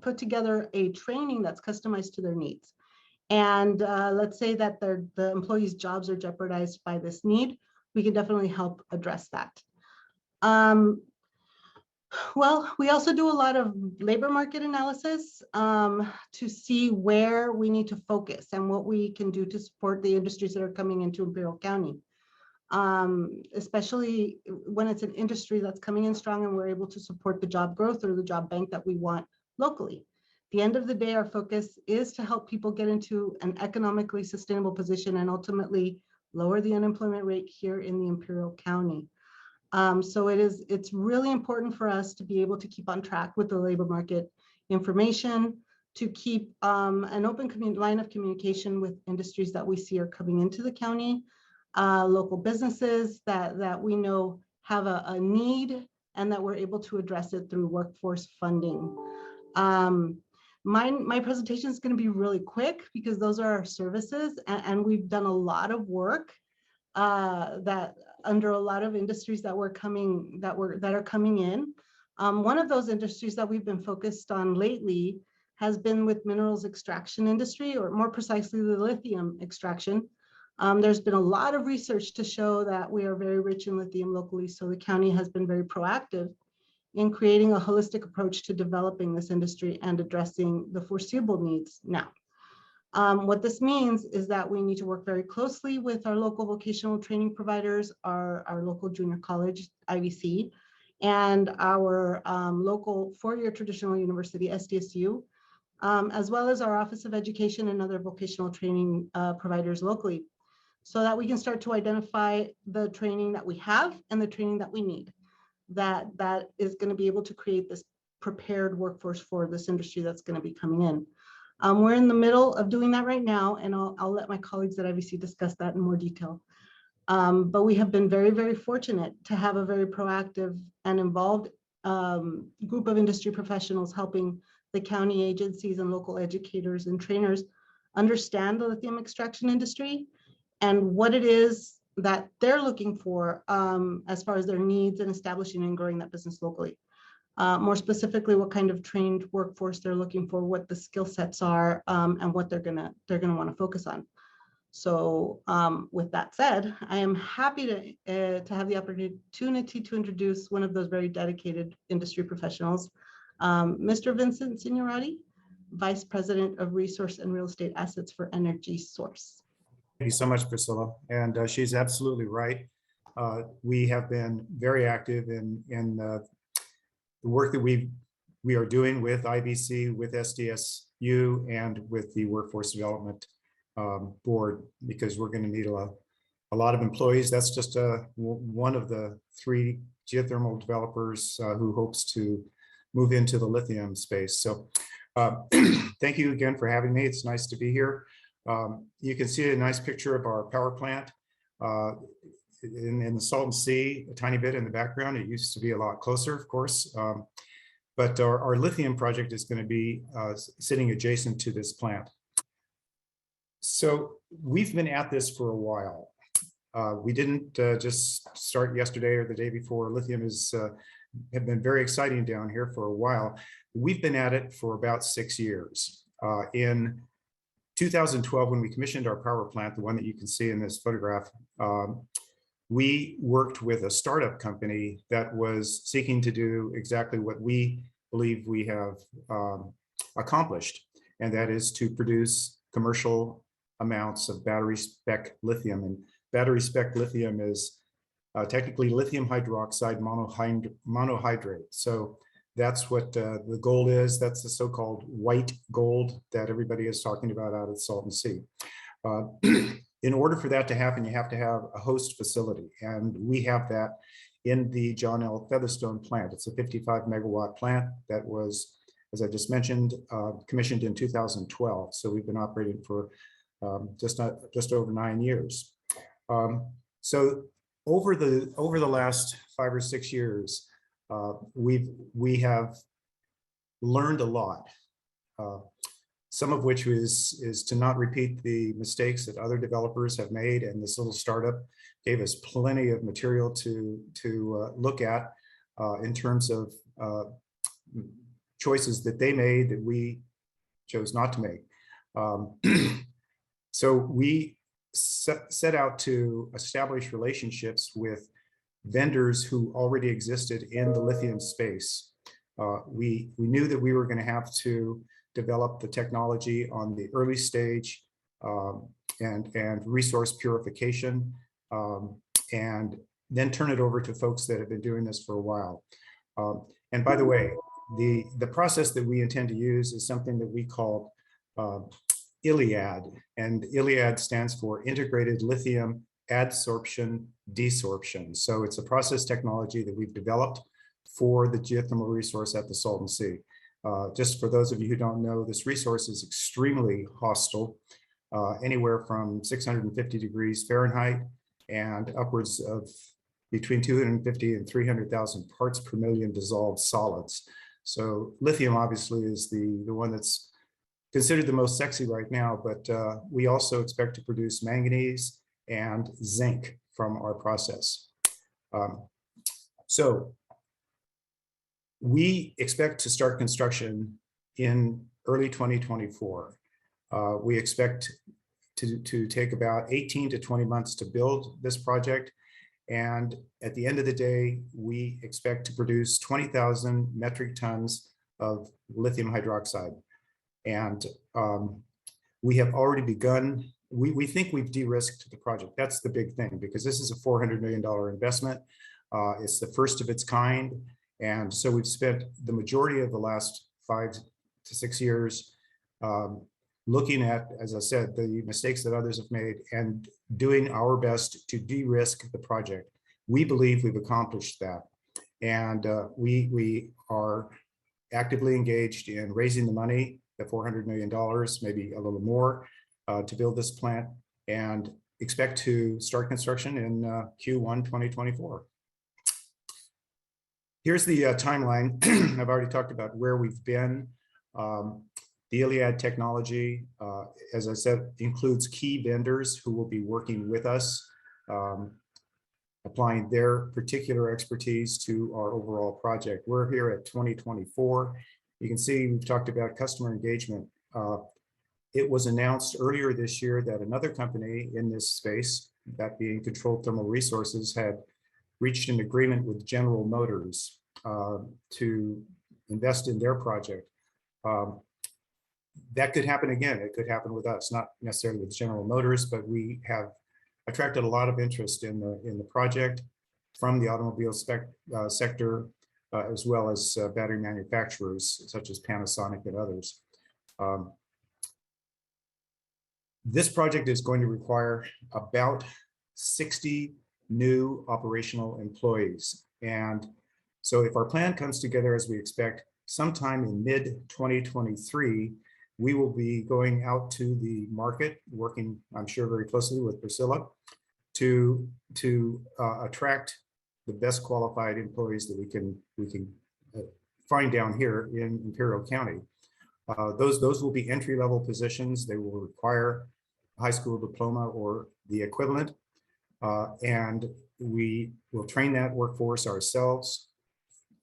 put together a training that's customized to their needs. And let's say that the employees' jobs are jeopardized by this need, we can definitely help address that. Well, we also do a lot of labor market analysis to see where we need to focus and what we can do to support the industries that are coming into Imperial County. Especially when it's an industry that's coming in strong and we're able to support the job growth or the job bank that we want locally. At the end of the day, our focus is to help people get into an economically sustainable position and ultimately lower the unemployment rate here in the Imperial County. So it's really important for us to be able to keep on track with the labor market information, to keep an open line of communication with industries that we see are coming into the county, local businesses that we know have a need and that we're able to address it through workforce funding. My presentation is going to be really quick because those are our services, and we've done a lot of work that under a lot of industries that are coming in. One of those industries that we've been focused on lately has been with minerals extraction industry, or more precisely the lithium extraction. There's been a lot of research to show that we are very rich in lithium locally, so the county has been very proactive in creating a holistic approach to developing this industry and addressing the foreseeable needs now. What this means is that we need to work very closely with our local vocational training providers, our local junior college, IVC, and our local four-year traditional university, SDSU, as well as our Office of Education and other vocational training providers locally, so that we can start to identify the training that we have and the training that we need that is going to be able to create this prepared workforce for this industry that's going to be coming in. We're in the middle of doing that right now, and I'll let my colleagues at IVC discuss that in more detail. But we have been very, very fortunate to have a very proactive and involved group of industry professionals helping the county agencies and local educators and trainers understand the lithium extraction industry and what it is that they're looking for as far as their needs and establishing and growing that business locally. More specifically, what kind of trained workforce they're looking for, what the skill sets are, and what they're gonna want to focus on. So with that said, I am happy to have the opportunity to introduce one of those very dedicated industry professionals, Mr. Vincent Signorati, Vice President of Resource and Real Estate Assets for Energy Source. Thank you so much, Priscilla. And she's absolutely right. We have been very active in the work that we are doing with IBC, with SDSU, and with the Workforce Development Board, because we're going to need a lot of employees. That's just one of the 3 geothermal developers who hopes to move into the lithium space. So thank you again for having me. It's nice to be here. You can see a nice picture of our power plant in the Salton Sea, a tiny bit in the background. It used to be a lot closer, of course, but our lithium project is going to be sitting adjacent to this plant. So we've been at this for a while. We didn't just start yesterday or the day before. Lithium have been very exciting down here for a while. We've been at it for about 6 years. In 2012, when we commissioned our power plant, the one that you can see in this photograph, we worked with a startup company that was seeking to do exactly what we believe we have accomplished, and that is to produce commercial amounts of battery spec lithium. And battery spec lithium is technically lithium hydroxide monohydrate. So that's what the gold is. That's the so-called white gold that everybody is talking about out at Salton Sea. In order for that to happen, you have to have a host facility. And we have that in the John L. Featherstone plant. It's a 55 megawatt plant that was, as I just mentioned, commissioned in 2012. So we've been operating for just over 9 years. So over the last 5 or 6 years, we have learned a lot, some of which is to not repeat the mistakes that other developers have made, and this little startup gave us plenty of material to look at in terms of choices that they made that we chose not to make. So we set out to establish relationships with vendors who already existed in the lithium space. We knew that we were going to have to develop the technology on the early stage and resource purification, and then turn it over to folks that have been doing this for a while. And by the way, the process that we intend to use is something that we call ILIAD, and ILIAD stands for Integrated Lithium Adsorption Desorption. So it's a process technology that we've developed for the geothermal resource at the Salton Sea. Just for those of you who don't know, this resource is extremely hostile, anywhere from 650 degrees Fahrenheit and upwards of between 250 and 300,000 parts per million dissolved solids. So lithium obviously is the one that's considered the most sexy right now, but we also expect to produce manganese and zinc from our process. So we expect to start construction in early 2024. We expect to take about 18 to 20 months to build this project. And at the end of the day, we expect to produce 20,000 metric tons of lithium hydroxide. And we have already begun. We think we've de-risked the project. That's the big thing, because this is a $400 million investment. It's the first of its kind. And so we've spent the majority of the last 5 to 6 years looking at, as I said, the mistakes that others have made and doing our best to de-risk the project. We believe we've accomplished that. And we are actively engaged in raising the money, the $400 million, maybe a little more, to build this plant, and expect to start construction in Q1 2024. Here's the timeline. I've already talked about where we've been. The ILIAD technology, as I said, includes key vendors who will be working with us applying their particular expertise to our overall project. We're here at 2024. You can see we've talked about customer engagement. It was announced earlier this year that another company in this space, that being Controlled Thermal Resources, had reached an agreement with General Motors to invest in their project. That could happen again. It could happen with us, not necessarily with General Motors, but we have attracted a lot of interest in the project from the automobile sector, as well as battery manufacturers such as Panasonic and others. This project is going to require about 60 new operational employees. And so if our plan comes together as we expect, sometime in mid-2023, we will be going out to the market, working, I'm sure, very closely with Priscilla to attract the best qualified employees that we can find down here in Imperial County. Those will be entry-level positions. They will require a high school diploma or the equivalent, and we will train that workforce ourselves,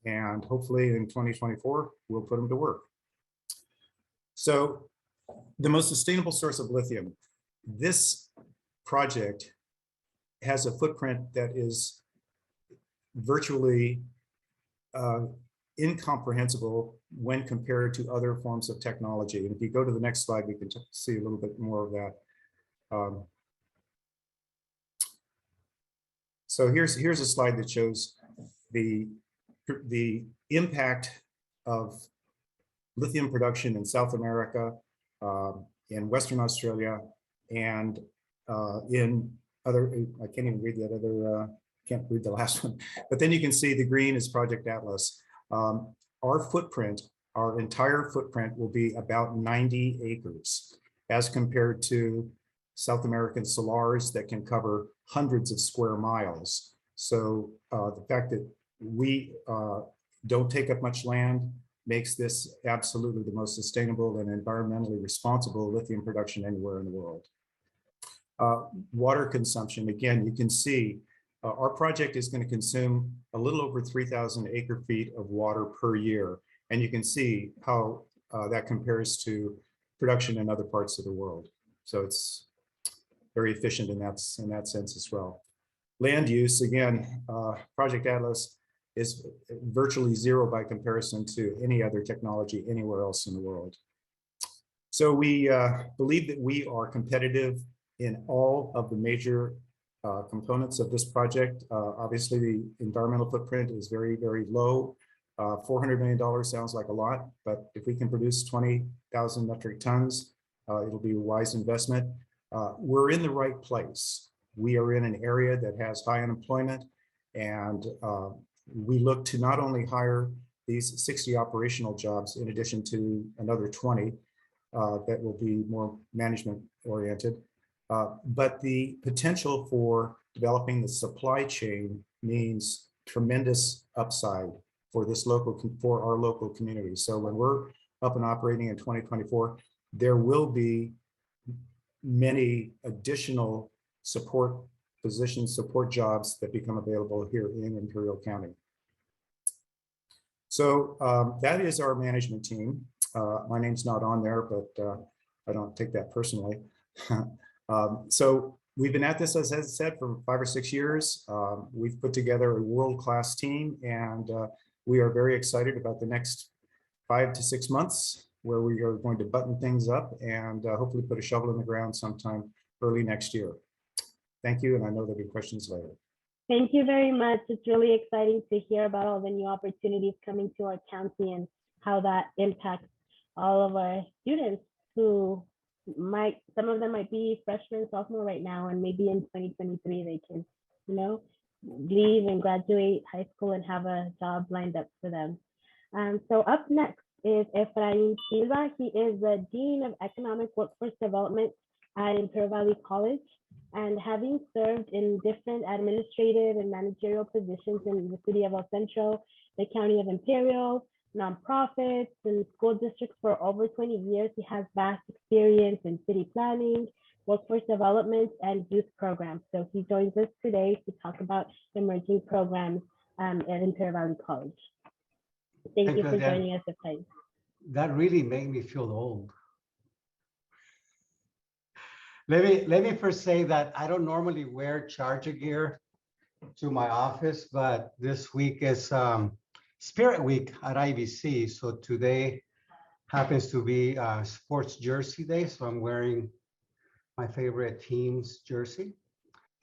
and hopefully in 2024 we'll put them to work. So the most sustainable source of lithium. This project has a footprint that is virtually incomprehensible when compared to other forms of technology. And if you go to the next slide, we can see a little bit more of that. So here's a slide that shows the impact of lithium production in South America, in Western Australia, and in other, I can't even read that other, can't read the last one, but then you can see the green is Project Atlas. Our footprint, our entire footprint will be about 90 acres as compared to South American salars that can cover hundreds of square miles. So the fact that we don't take up much land makes this absolutely the most sustainable and environmentally responsible lithium production anywhere in the world. Water consumption, again, you can see our project is going to consume a little over 3,000 acre feet of water per year. And you can see how that compares to production in other parts of the world. So it's very efficient in that sense as well. Land use, again, Project Atlas is virtually zero by comparison to any other technology anywhere else in the world. So we believe that we are competitive in all of the major components of this project. Obviously, the environmental footprint is very, very low. $400 million sounds like a lot, but if we can produce 20,000 metric tons, it'll be a wise investment. We're in the right place. We are in an area that has high unemployment, and we look to not only hire these 60 operational jobs in addition to another 20 that will be more management oriented, but the potential for developing the supply chain means tremendous upside for our local community. So when we're up and operating in 2024, there will be many additional support positions, support jobs that become available here in Imperial County. So that is our management team. My name's not on there, but I don't take that personally. So we've been at this, as I said, for 5 or 6 years. We've put together a world-class team, and we are very excited about the next 5 to 6 months, where we are going to button things up and hopefully put a shovel in the ground sometime early next year. Thank you, and I know there'll be questions later. Thank you very much. It's really exciting to hear about all the new opportunities coming to our county and how that impacts all of our students who some of them might be freshmen, sophomore right now, and maybe in 2023 they can, leave and graduate high school and have a job lined up for them. So up next is Efrain Silva. He is the Dean of Economic Workforce Development at Imperial Valley College, and having served in different administrative and managerial positions in the city of El Centro, the county of Imperial, nonprofits, and school districts for over 20 years, he has vast experience in city planning, workforce development, and youth programs. So he joins us today to talk about emerging programs at Imperial Valley College. Thank you for joining us, Octavio. That really made me feel old. Let me first say that I don't normally wear charger gear to my office, but this week is Spirit Week at IVC. So today happens to be sports jersey day. So I'm wearing my favorite team's jersey.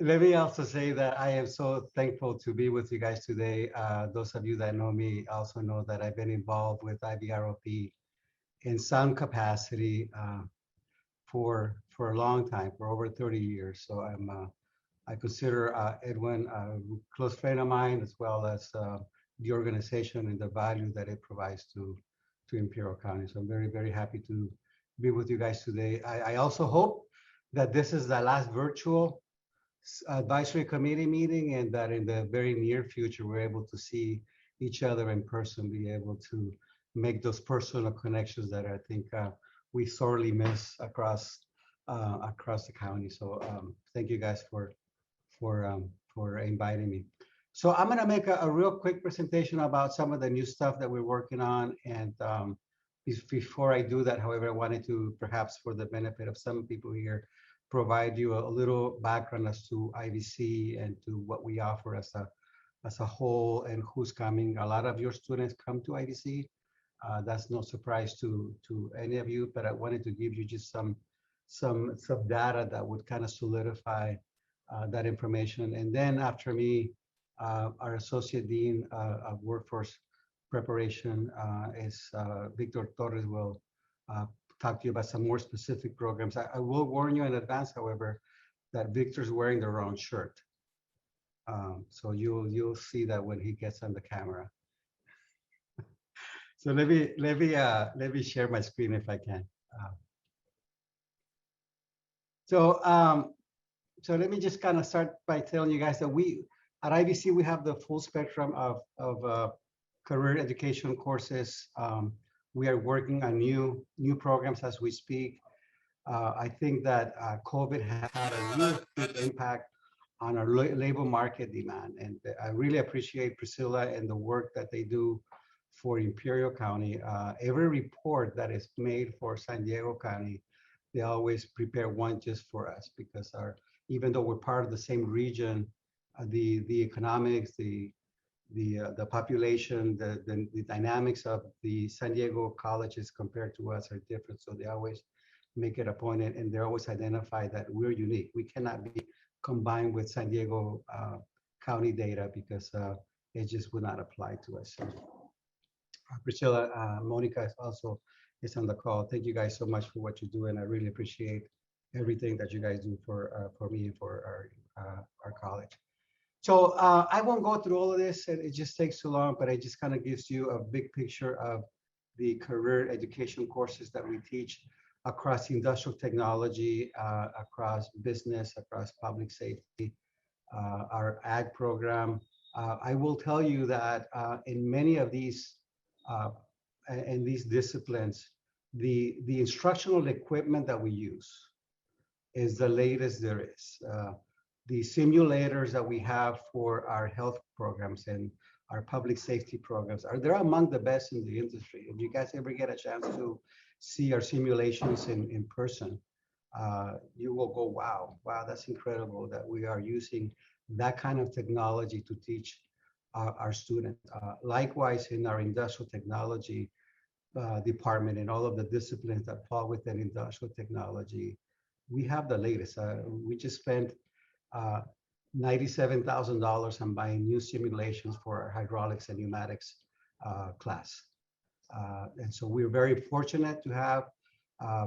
Let me also say that I am so thankful to be with you guys today. Those of you that know me also know that I've been involved with IVROP in some capacity for a long time, for over 30 years. So I consider Edwin a close friend of mine, as well as the organization and the value that it provides to Imperial County. So I'm very, very happy to be with you guys today. I also hope that this is the last virtual advisory committee meeting, and that in the very near future, we're able to see each other in person, be able to make those personal connections that I think we sorely miss across the county. So thank you guys for inviting me. So I'm going to make a real quick presentation about some of the new stuff that we're working on. And before I do that, however, I wanted to, perhaps for the benefit of some people here, provide you a little background as to IVC and to what we offer as a whole and who's coming. A lot of your students come to IVC. That's no surprise to any of you, but I wanted to give you just some data that would kind of solidify that information. And then after me, our Associate Dean of Workforce Preparation is Victor Torres will talk to you about some more specific programs. I will warn you in advance, however, that Victor's wearing the wrong shirt. So you'll see that when he gets on the camera. So let me share my screen if I can. So let me just kind of start by telling you guys that we at IVC we have the full spectrum of career education courses. We are working on new programs as we speak. I think that COVID has had a real big impact on our labor market demand, and I really appreciate Priscilla and the work that they do for Imperial County. Every report that is made for San Diego County, they always prepare one just for us, because even though we're part of the same region, the economics, the population, the dynamics of the San Diego colleges compared to us are different. So they always make it a point, and they always identify that we're unique. We cannot be combined with San Diego County data because it just would not apply to us. So, Priscilla, Monica is on the call. Thank you guys so much for what you do, and I really appreciate everything that you guys do for me and for our college. So I won't go through all of this, and it just takes too long, but it just kind of gives you a big picture of the career education courses that we teach across industrial technology, across business, across public safety, our ag program. I will tell you that in many of these disciplines, the instructional equipment that we use is the latest there is. The simulators that we have for our health programs and our public safety programs they're among the best in the industry. If you guys ever get a chance to see our simulations in person, you will go, wow, that's incredible that we are using that kind of technology to teach our students. Likewise, in our industrial technology department and all of the disciplines that fall within industrial technology, we have the latest. We just spent $97,000 on buying new simulations for our hydraulics and pneumatics class. And so we're very fortunate to have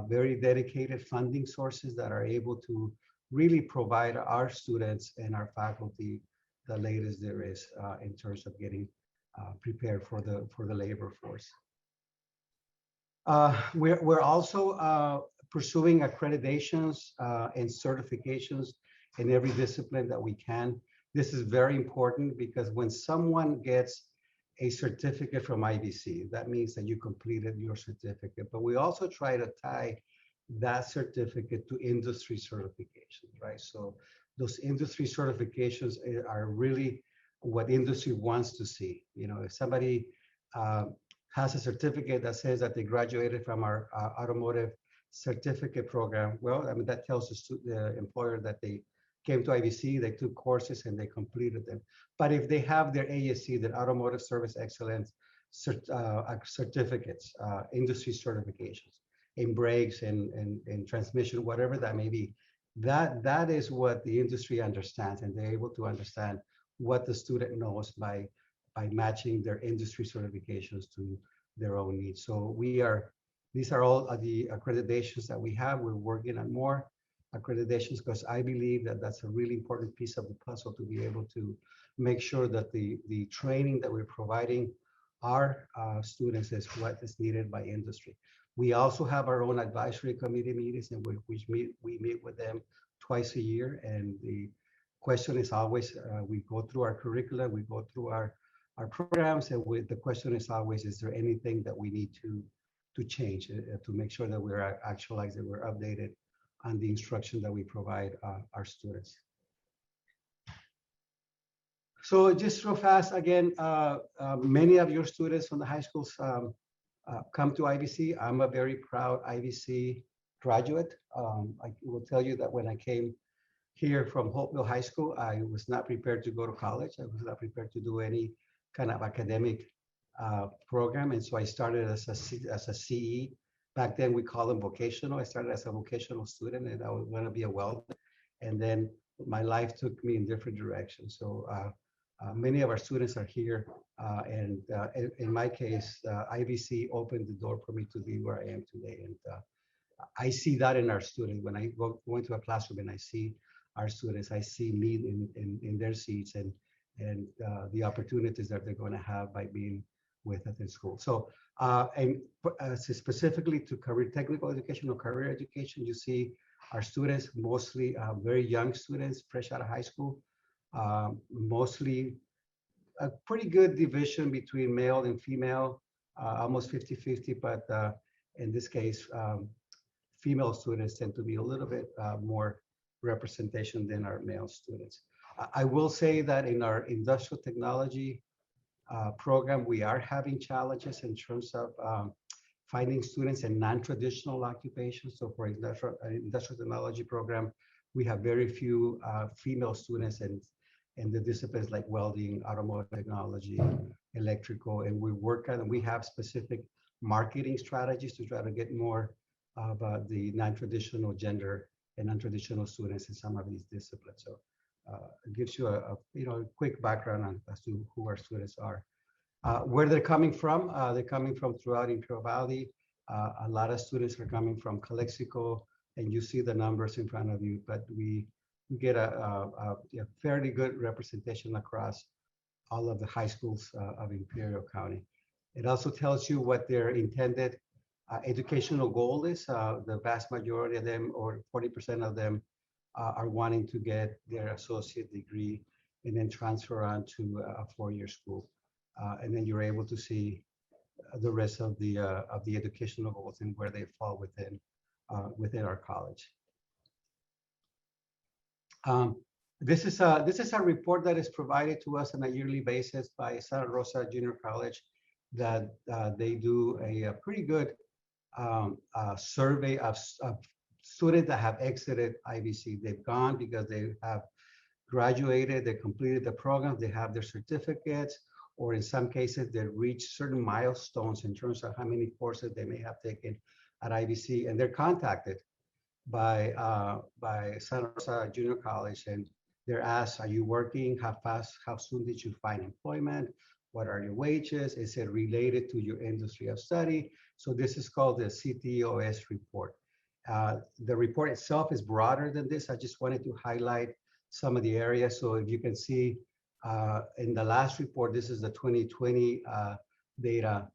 very dedicated funding sources that are able to really provide our students and our faculty the latest there is in terms of getting prepared for the labor force. We're also pursuing accreditations and certifications in every discipline that we can. This is very important because when someone gets a certificate from IVC, that means that you completed your certificate. But we also try to tie that certificate to industry certifications, right? So those industry certifications are really what industry wants to see. You know, if somebody has a certificate that says that they graduated from our automotive certificate program, well, I mean, that tells the employer that they came to IVC, they took courses and they completed them. But if they have their ASC, their Automotive Service Excellence certificates, industry certifications in brakes and transmission, whatever that may be, that is what the industry understands, and they're able to understand what the student knows by matching their industry certifications to their own needs. So these are all of the accreditations that we have. We're working on more accreditations because I believe that that's a really important piece of the puzzle to be able to make sure that the training that we're providing our students is what is needed by industry. We also have our own advisory committee meetings, and we meet with them twice a year. And the question is always, we go through our curricula, we go through our programs, and the question is always, is there anything that we need to change to make sure that we're actualized, that we're updated on the instruction that we provide our students. So just real fast, again, many of your students from the high schools come to IVC. I'm a very proud IVC graduate. I will tell you that when I came here from Hopeville High School, I was not prepared to go to college. I was not prepared to do any kind of academic program. And so I started as a CE. Back then we call them vocational. I started as a vocational student and I was going to be a welder. And then my life took me in different directions. So many of our students are here. And in my case, IVC opened the door for me to be where I am today. And I see that in our students. When I go into a classroom and I see our students, I see me in their seats and the opportunities that they're going to have by being with us in school. So, and specifically to career technical education or career education, you see our students, mostly very young students, fresh out of high school, mostly a pretty good division between male and female, almost 50-50, but in this case, female students tend to be a little bit more representation than our male students. I will say that in our industrial technology program, we are having challenges in terms of finding students in non-traditional occupations. So for industrial technology program, we have very few female students in the disciplines like welding, automotive technology, electrical, and we have specific marketing strategies to try to get more of the non-traditional gender and non-traditional students in some of these disciplines. So it gives you a quick background on as to who our students are. Where they're coming from, they're coming from throughout Imperial Valley. A lot of students are coming from Calexico, and you see the numbers in front of you, but we get a fairly good representation across all of the high schools of Imperial County. It also tells you what their intended educational goal is. The vast majority of them, or 40% of them, are wanting to get their associate degree and then transfer on to a four-year school. And then you're able to see the rest of the educational goals and where they fall within our college. This is a report that is provided to us on a yearly basis by Santa Rosa Junior College, that they do a pretty good survey of students that have exited IVC. They've gone because they have graduated, they completed the program, they have their certificates, or in some cases they reach certain milestones in terms of how many courses they may have taken at IVC, and they're contacted by Santa Rosa Junior College, and they're asked, are you working? How soon did you find employment? What are your wages? Is it related to your industry of study? So this is called the CTEOS report. The report itself is broader than this. I just wanted to highlight some of the areas. So if you can see in the last report, this is the 2020 data.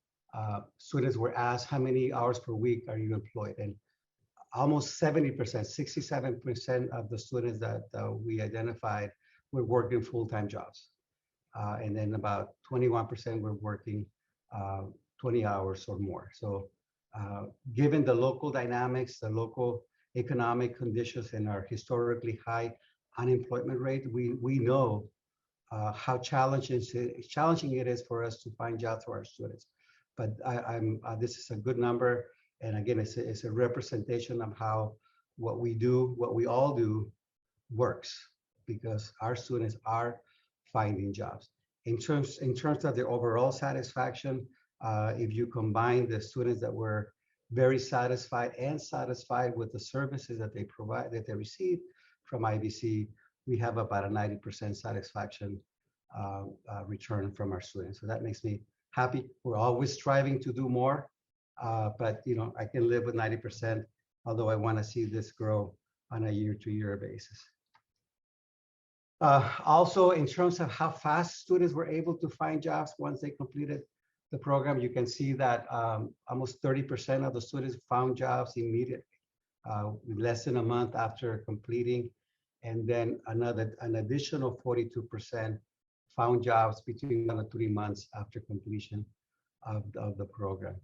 Students were asked, how many hours per week are you employed? And almost 70%, 67% of the students that we identified were working full-time jobs. And then about 21% were working 20 hours or more. So Given the local dynamics, the local economic conditions, and our historically high unemployment rate, we know how challenging it is for us to find jobs for our students. But this is a good number, and again, it's a representation of how what we do, what we all do, works, because our students are finding jobs. In terms of the overall satisfaction, if you combine the students that were very satisfied with the services that they provide, that they receive from IVC, we have about a 90% satisfaction return from our students. So that makes me happy. We're always striving to do more, but I can live with 90%, although I want to see this grow on a year-to-year basis. Also, in terms of how fast students were able to find jobs once they completed the program, you can see that almost 30% of the students found jobs immediately, less than a month after completing, and then an additional 42% found jobs between 1 to 3 months after completion of the program.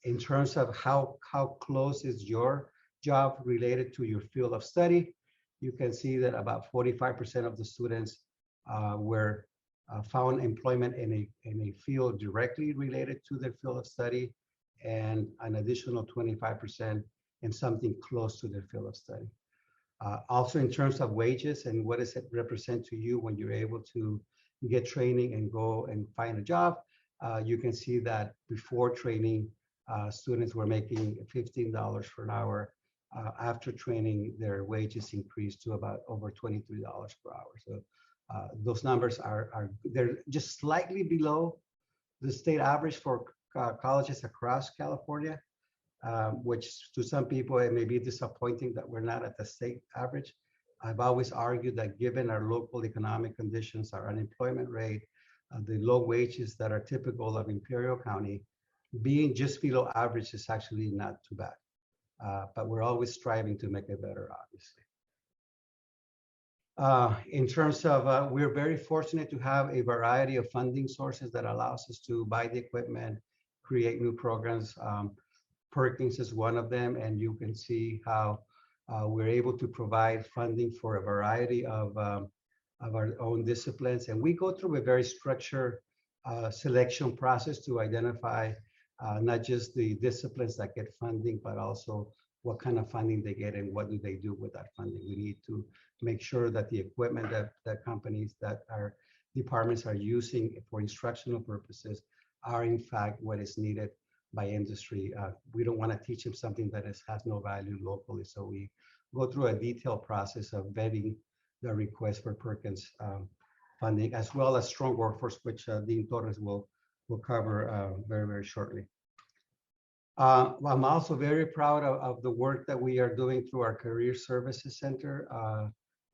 In terms of how close is your job related to your field of study, you can see that about 45% of the students were found employment in a field directly related to their field of study, and an additional 25% in something close to their field of study. Also, in terms of wages and what does it represent to you when you're able to get training and go and find a job, you can see that before training, students were making $15 per hour. After training, their wages increased to about over $23 per hour. So those numbers they're just slightly below the state average for colleges across California, which to some people it may be disappointing that we're not at the state average. I've always argued that given our local economic conditions, our unemployment rate, the low wages that are typical of Imperial County, being just below average is actually not too bad. But we're always striving to make it better, obviously. In terms of, we're very fortunate to have a variety of funding sources that allows us to buy the equipment, create new programs. Perkins is one of them, and you can see how we're able to provide funding for a variety of our own disciplines. And we go through a very structured selection process to identify not just the disciplines that get funding, but also what kind of funding they get and what do they do with that funding. We need to make sure that the equipment that companies, that our departments are using for instructional purposes are in fact what is needed by industry. We don't want to teach them something that has no value locally. So we go through a detailed process of vetting the request for Perkins funding, as well as strong workforce, which Dean Torres will cover very, very shortly. I'm also very proud of the work that we are doing through our Career Services Center.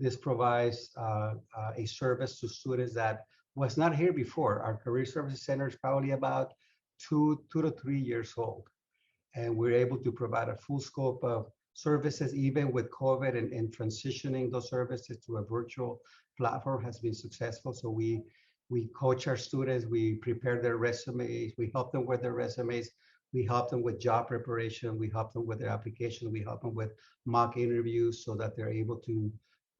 This provides a service to students that was not here before. Our Career Services Center is probably about 2 to 3 years old. And we're able to provide a full scope of services, even with COVID, and transitioning those services to a virtual platform has been successful. So we coach our students, we prepare their resumes, we help them with their resumes, we help them with job preparation, we help them with their application, we help them with mock interviews so that they're able to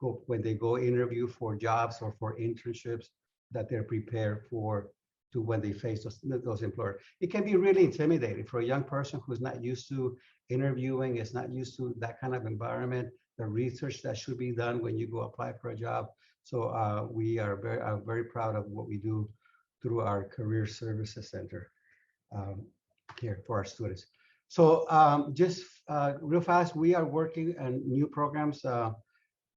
go, when they go interview for jobs or for internships, that they're prepared to when they face those employers. It can be really intimidating for a young person who's not used to interviewing, is not used to that kind of environment, the research that should be done when you go apply for a job. So we are very proud of what we do through our Career Services Center here for our students. So just real fast, we are working on new programs.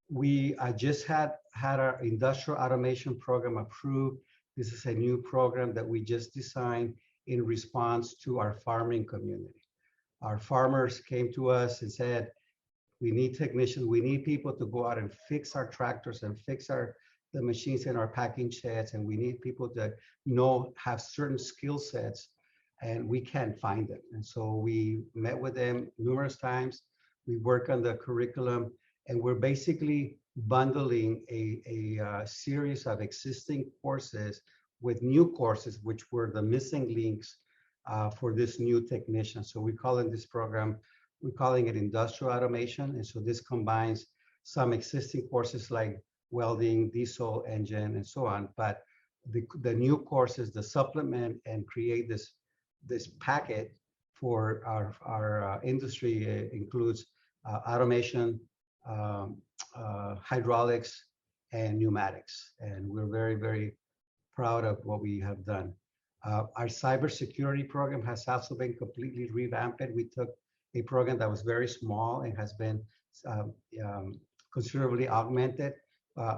We just had our industrial automation program approved. This is a new program that we just designed in response to our farming community. Our farmers came to us and said, we need technicians, we need people to go out and fix our tractors and fix the machines in our packing sheds, and we need people that have certain skill sets, and we can't find them. And so we met with them numerous times. We work on the curriculum, and we're basically bundling a series of existing courses with new courses, which were the missing links for this new technician. So we call in this program, we're calling it industrial automation. And so this combines some existing courses like welding, diesel engine, and so on. But the new courses, the supplement and create this packet for our industry includes automation, hydraulics, and pneumatics. And we're very, very proud of what we have done. Our cybersecurity program has also been completely revamped. We took a program that was very small and has been considerably augmented.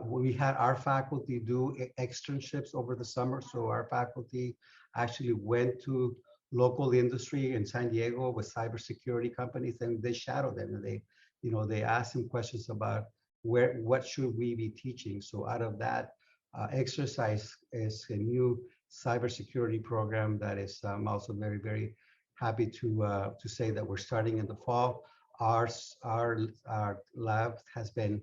We had our faculty do externships over the summer. So our faculty actually went to local industry in San Diego with cybersecurity companies, and they shadowed them, and they asked them questions about what should we be teaching. So out of that exercise is a new cybersecurity program that is also very, very happy to say that we're starting in the fall. Our lab has been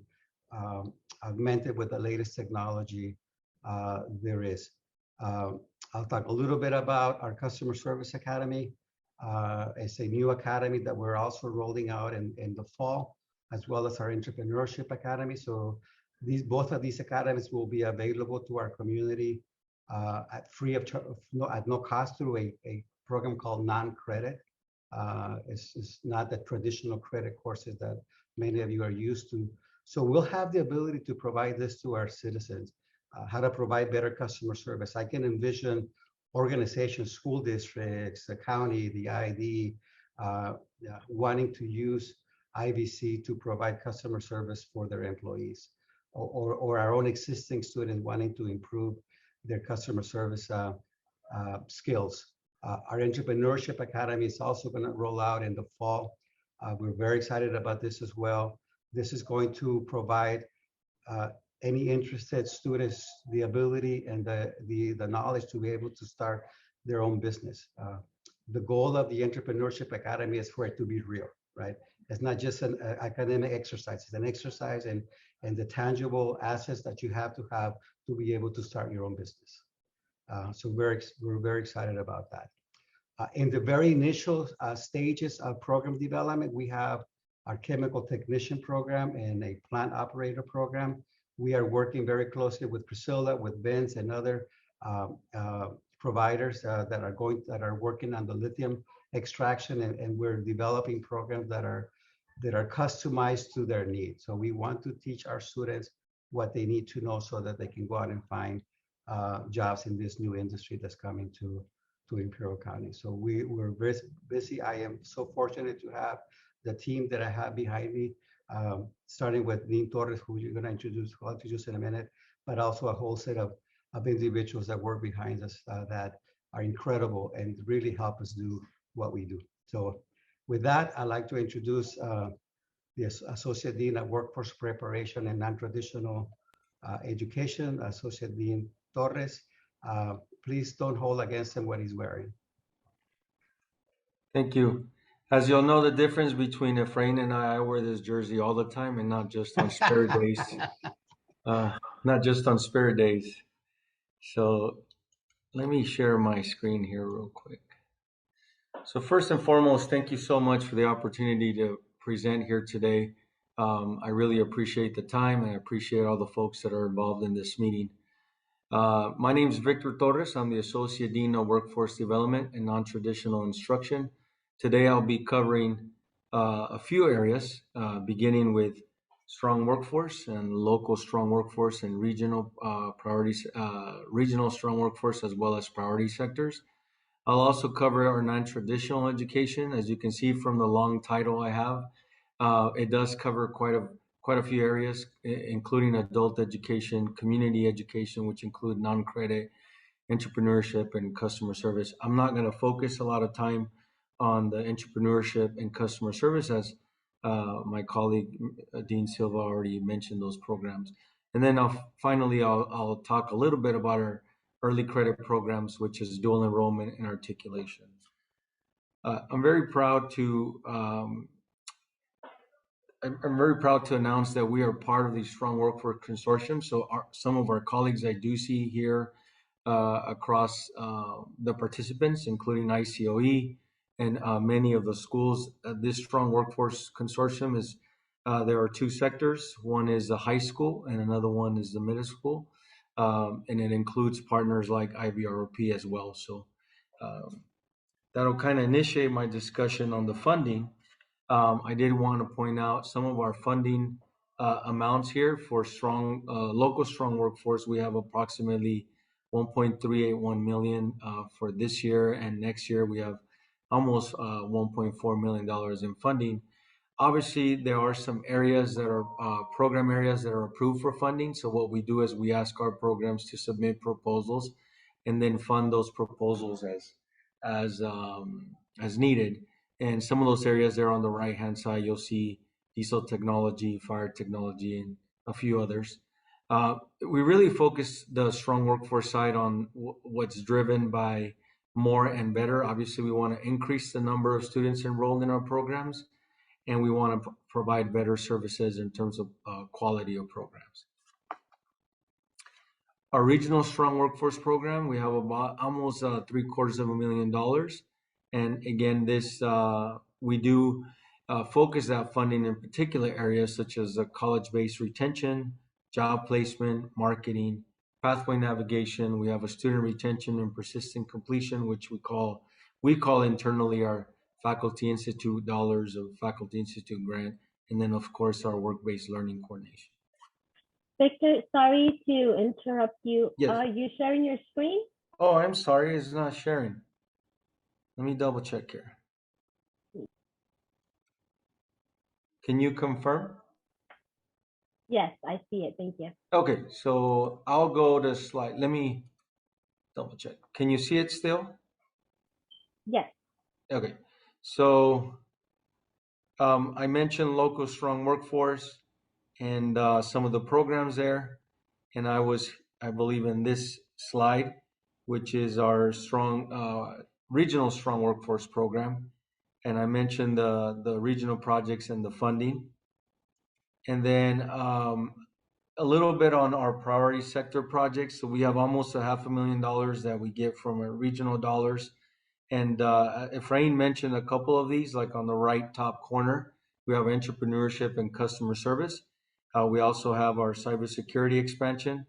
augmented with the latest technology there is. I'll talk a little bit about our Customer Service Academy. It's a new academy that we're also rolling out in the fall, as well as our Entrepreneurship Academy. So both of these academies will be available to our community at no cost through a program called non-credit. It's not the traditional credit courses that many of you are used to. So we'll have the ability to provide this to our citizens, how to provide better customer service. I can envision organizations, school districts, the county, the ID, wanting to use IVC to provide customer service for their employees, or our own existing students wanting to improve their customer service skills. Our Entrepreneurship Academy is also going to roll out in the fall. We're very excited about this as well. This is going to provide any interested students the ability and the knowledge to be able to start their own business. The goal of the Entrepreneurship Academy is for it to be real, right? It's not just an academic exercise. It's an exercise and the tangible assets that you have to be able to start your own business. So we're very excited about that. In the very initial stages of program development, we have our chemical technician program and a plant operator program. We are working very closely with Priscilla, with Vince, and other providers that are working on the lithium extraction, and we're developing programs that are customized to their needs. So we want to teach our students what they need to know so that they can go out and find jobs in this new industry that's coming to Imperial County. So we're very busy. I am so fortunate to have the team that I have behind me, starting with Dean Torres, who you're going to introduce in a minute, but also a whole set of individuals that work behind us that are incredible and really help us do what we do. So with that, I'd like to introduce the Associate Dean of Workforce Preparation and Non-Traditional Education, Associate Dean Torres. Please don't hold against him what he's wearing. Thank you. As you'll know, the difference between Efrain and I wear this jersey all the time and not just on spirit days. Not just on spirit days. So let me share my screen here real quick. So first and foremost, thank you so much for the opportunity to present here today. I really appreciate the time, and I appreciate all the folks that are involved in this meeting. My name is Victor Torres. I'm the Associate Dean of Workforce Development and Non-Traditional Instruction. Today, I'll be covering a few areas, beginning with strong workforce and local strong workforce and regional priorities, regional strong workforce, as well as priority sectors. I'll also cover our non-traditional education. As you can see from the long title I have, it does cover quite a few areas, including adult education, community education, which include non-credit, entrepreneurship, and customer service. I'm not going to focus a lot of time on the entrepreneurship and customer service, as my colleague Dean Silva already mentioned those programs. And then finally, I'll talk a little bit about our early credit programs, which is dual enrollment and articulation. I'm very proud to announce that we are part of the Strong Workforce Consortium. So some of our colleagues I do see here across the participants, including ICOE and many of the schools. This Strong Workforce Consortium is, there are two sectors. One is the high school and another one is the middle school. And it includes partners like IVROP as well. So that'll kind of initiate my discussion on the funding. I did want to point out some of our funding amounts here for strong local strong workforce. We have approximately 1.381 million for this year, and next year we have almost $1.4 million in funding. Obviously, there are some areas that are program areas that are approved for funding. So what we do is we ask our programs to submit proposals, and then fund those proposals as needed. And some of those areas there on the right hand side, you'll see diesel technology, fire technology, and a few others. We really focus the strong workforce side on what's driven by more and better. Obviously, we want to increase the number of students enrolled in our programs, and we want to provide better services in terms of quality of programs. Our regional strong workforce program, we have about almost $750,000. And again, this we do focus that funding in particular areas such as college-based retention, job placement, marketing, pathway navigation. We have a student retention and persistent completion, which we call internally our Faculty Institute dollars or Faculty Institute grant, and then of course our work-based learning coordination. Victor, sorry to interrupt you. Yes. Are you sharing your screen? Oh, I'm sorry, it's not sharing. Let me double check here. Can you confirm? Yes, I see it. Thank you. Okay, so I'll go to slide. Let me double check. Can you see it still? Yes. Okay, so I mentioned local strong workforce and some of the programs there. And I believe in this slide, which is our strong regional strong workforce program. And I mentioned the regional projects and the funding. And then a little bit on our priority sector projects. So we have almost $500,000 that we get from our regional dollars. And Efrain mentioned a couple of these, like on the right top corner, we have entrepreneurship and customer service. We also have our cybersecurity expansion.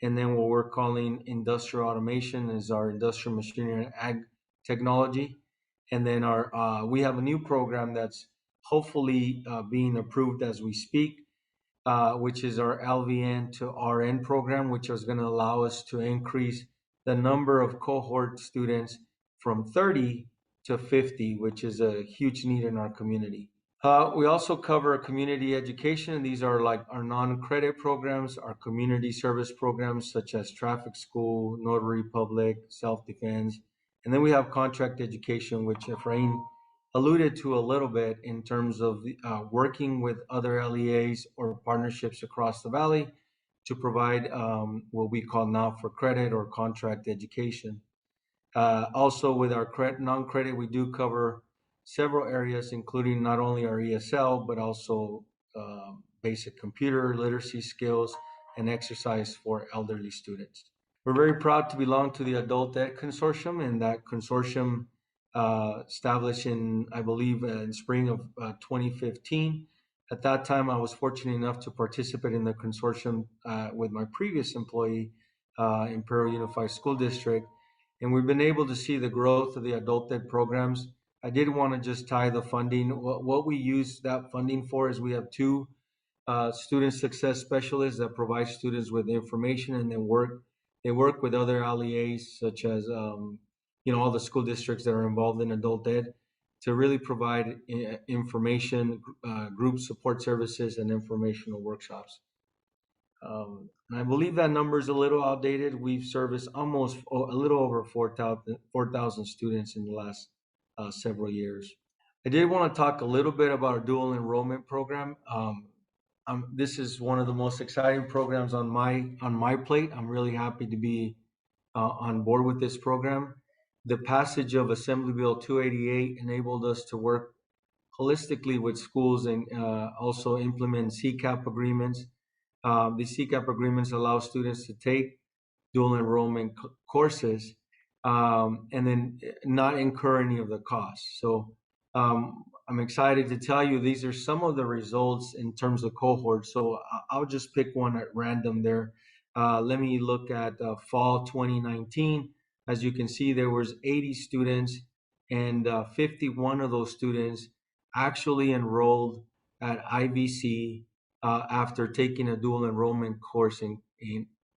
And then what we're calling industrial automation is our industrial machinery and ag technology. And then we have a new program that's hopefully being approved as we speak, which is our LVN to RN program, which is going to allow us to increase the number of cohort students from 30 to 50, which is a huge need in our community. We also cover community education. These are like our non-credit programs, our community service programs, such as traffic school, notary public, self-defense. And then we have contract education, which Efrain alluded to a little bit in terms of working with other LEAs or partnerships across the valley to provide what we call now for credit or contract education. Also with our non-credit, we do cover several areas, including not only our ESL, but also basic computer literacy skills and exercise for elderly students. We're very proud to belong to the Adult Ed Consortium, and that consortium established in, I believe, in spring of 2015. At that time, I was fortunate enough to participate in the consortium with my previous employee, Imperial Unified School District. And we've been able to see the growth of the adult ed programs. I did want to just tie the funding. What we use that funding for is we have two student success specialists that provide students with information, and they work with other LEAs, such as all the school districts that are involved in adult ed, to really provide information, group support services, and informational workshops. And I believe that number is a little outdated. We've serviced almost a little over 4,000 students in the last several years. I did want to talk a little bit about our dual enrollment program. This is one of the most exciting programs on my plate. I'm really happy to be on board with this program. The passage of Assembly Bill 288 enabled us to work holistically with schools and also implement CCAP agreements. The CCAP agreements allow students to take dual enrollment courses, and then not incur any of the costs. So I'm excited to tell you these are some of the results in terms of cohorts. So I'll just pick one at random there. Let me look at fall 2019. As you can see, there was 80 students, and 51 of those students actually enrolled at IVC after taking a dual enrollment course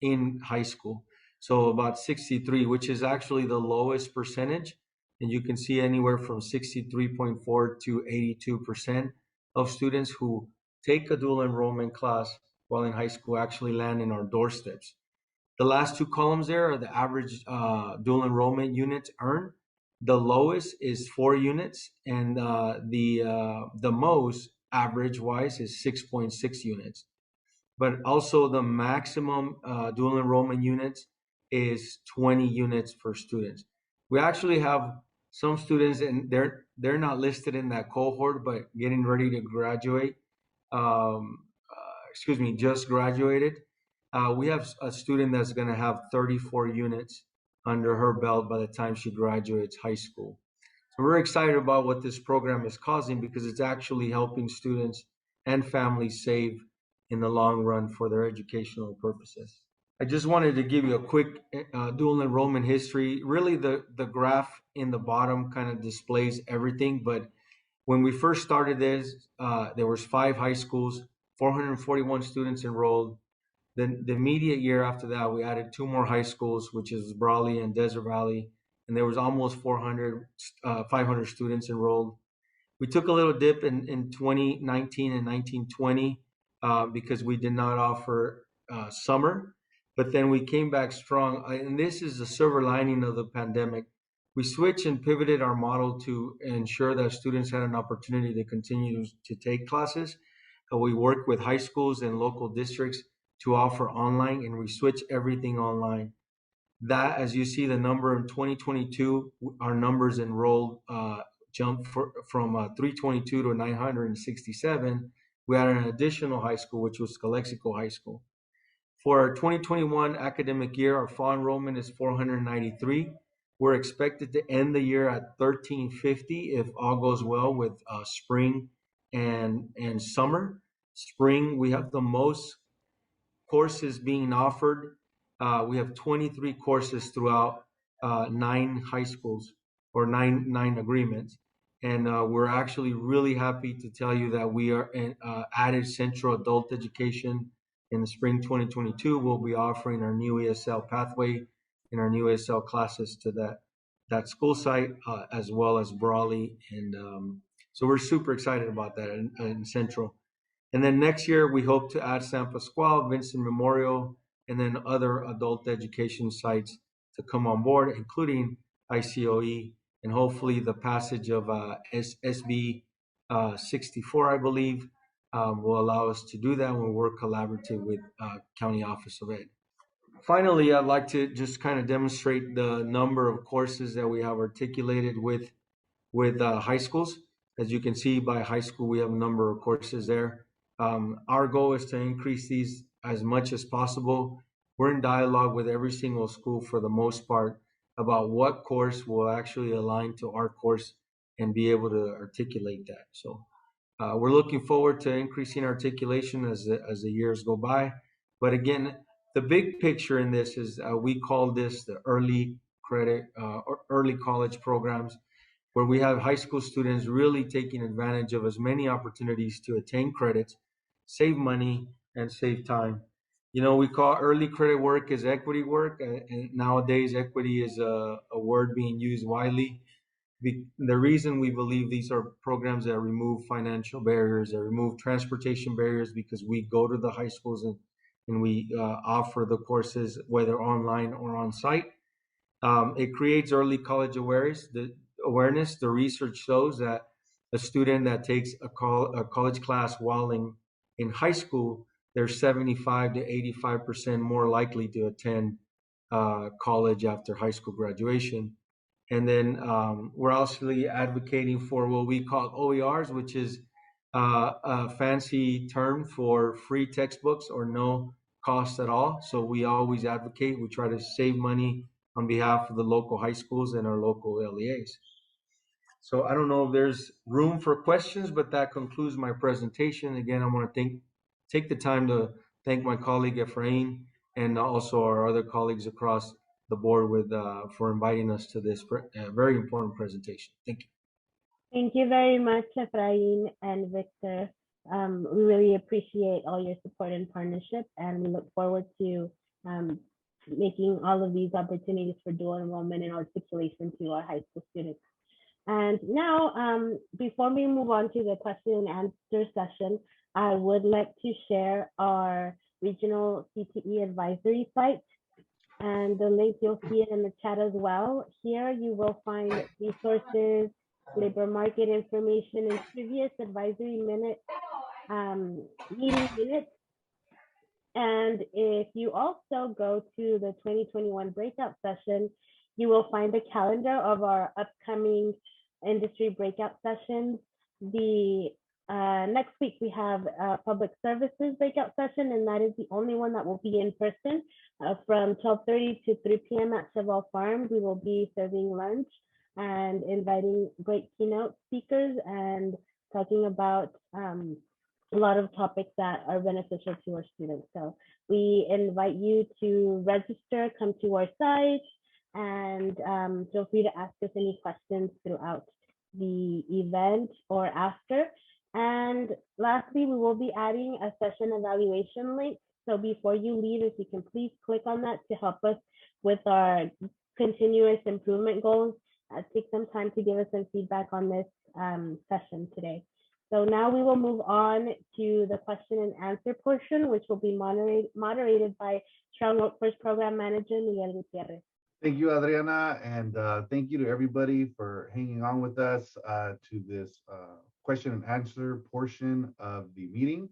in high school. So about 63, which is actually the lowest percentage. And you can see anywhere from 63.4 to 82% of students who take a dual enrollment class while in high school actually land in our doorsteps. The last two columns there are the average dual enrollment units earned. The lowest is 4 units, and the most average wise is 6.6 units. But also the maximum dual enrollment units is 20 units per student. We actually have some students, and they're not listed in that cohort, but getting ready to graduate. Just graduated. We have a student that's going to have 34 units under her belt by the time she graduates high school. So we're excited about what this program is causing because it's actually helping students and families save in the long run for their educational purposes. I just wanted to give you a quick dual enrollment history. Really, the graph in the bottom kind of displays everything, but when we first started this, there was 5 high schools, 441 students enrolled. Then the immediate year after that, we added 2 more high schools, which is Brawley and Desert Valley, and there was almost 500 students enrolled. We took a little dip in 2019 and 1920 because we did not offer summer, but then we came back strong. And this is the silver lining of the pandemic. We switched and pivoted our model to ensure that students had an opportunity to continue to take classes. We worked with high schools and local districts to offer online, and we switched everything online. That, as you see, the number in 2022, our numbers enrolled jumped from 322 to 967. We added an additional high school, which was Calexico High School. For our 2021 academic year, our fall enrollment is 493. We're expected to end the year at 1350 if all goes well with spring and summer. Spring, we have the most courses being offered. We have 23 courses throughout 9 high schools or nine agreements. And we're actually really happy to tell you that we are added Central Adult Education in the spring 2022. We'll be offering our new ESL pathway and our new ESL classes to that school site, as well as Brawley. And so we're super excited about that in Central. And then next year, we hope to add San Pasqual, Vincent Memorial, and then other adult education sites to come on board, including ICOE, and hopefully the passage of SB 64, I believe, will allow us to do that when we work collaboratively with County Office of Ed. Finally, I'd like to just kind of demonstrate the number of courses that we have articulated with high schools. As you can see, by high school, we have a number of courses there. Our goal is to increase these as much as possible. We're in dialogue with every single school for the most part about what course will actually align to our course and be able to articulate that. So we're looking forward to increasing articulation as the years go by. But again, the big picture in this is we call this the early credit or early college programs, where we have high school students really taking advantage of as many opportunities to attain credits, save money, and save time. You know, we call early credit work as equity work, and nowadays equity is a word being used widely. The reason we believe these are programs that remove financial barriers, that remove transportation barriers, because we go to the high schools and we offer the courses, whether online or on site. It creates early college awareness. The research shows that a student that takes a college class while in high school, they're 75 to 85% more likely to attend college after high school graduation. And then we're also advocating for what we call OERs, which is a fancy term for free textbooks or no cost at all. So we always advocate. We try to save money on behalf of the local high schools and our local LEAs. So I don't know if there's room for questions, but that concludes my presentation. Again, I want to take the time to thank my colleague Efrain and also our other colleagues across the board for inviting us to this very important presentation. Thank you. Thank you very much, Efrain and Victor. We really appreciate all your support and partnership, and we look forward to making all of these opportunities for dual enrollment and articulation to our high school students. And now, before we move on to the question and answer session, I would like to share our regional CTE advisory site. And the link, you'll see it in the chat as well. Here you will find resources, labor market information, and previous advisory meeting minutes. And if you also go to the 2021 breakout session, you will find the calendar of our upcoming industry breakout sessions. The next week we have a public services breakout session, and that is the only one that will be in person from 12:30 to 3 p.m. at Cheval Farm. We will be serving lunch and inviting great keynote speakers and talking about a lot of topics that are beneficial to our students. So we invite you to register, come to our site, and feel free to ask us any questions throughout the event or after. And lastly, we will be adding a session evaluation link. So before you leave, if you can please click on that to help us with our continuous improvement goals. Take some time to give us some feedback on this session today. So now we will move on to the question and answer portion, which will be moderated by Strong Workforce Program Manager Miguel Gutierrez. Thank you, Adriana, and thank you to everybody for hanging on with us to this question and answer portion of the meeting.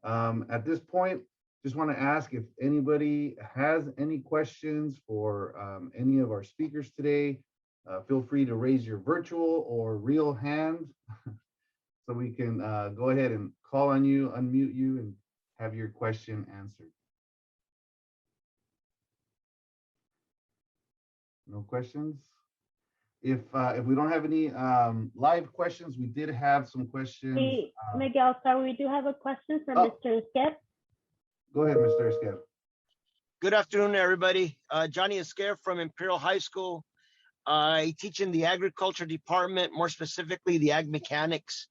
At this point, just want to ask if anybody has any questions for any of our speakers today. Feel free to raise your virtual or real hand so we can go ahead and call on you, unmute you, and have your question answered. No questions? If we don't have any live questions, we did have some questions. Hey, Miguel, sorry, we do have a question from Mr. Esquer. Go ahead, Mr. Esquer. Good afternoon, everybody. Johnny Esquer from Imperial High School. I teach in the agriculture department, more specifically the ag mechanics.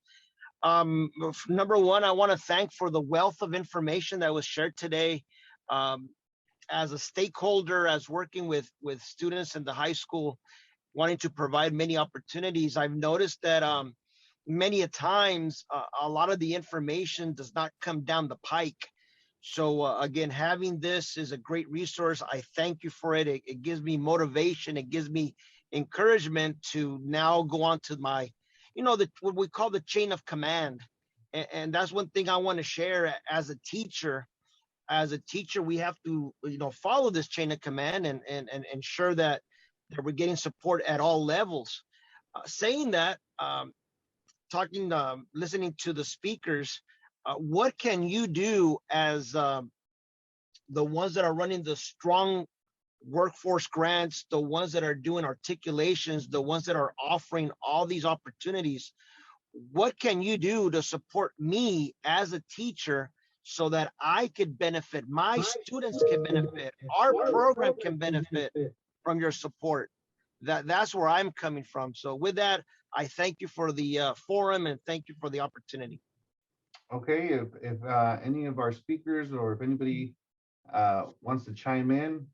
Number one, I want to thank for the wealth of information that was shared today. As a stakeholder, as working with students in the high school, wanting to provide many opportunities, I've noticed that many a times a lot of the information does not come down the pike. So again, having this is a great resource. I thank you for it. It gives me motivation. It gives me encouragement to now go on to my, what we call the chain of command. And that's one thing I want to share as a teacher. As a teacher, we have to, follow this chain of command and ensure that we're getting support at all levels. Saying that, listening to the speakers, what can you do as the ones that are running the strong workforce grants, the ones that are doing articulations, the ones that are offering all these opportunities? What can you do to support me as a teacher so that I could benefit, my students can benefit, our program can benefit from your support? That's where I'm coming from. So with that, I thank you for the forum and thank you for the opportunity. Okay, if any of our speakers or if anybody wants to chime in.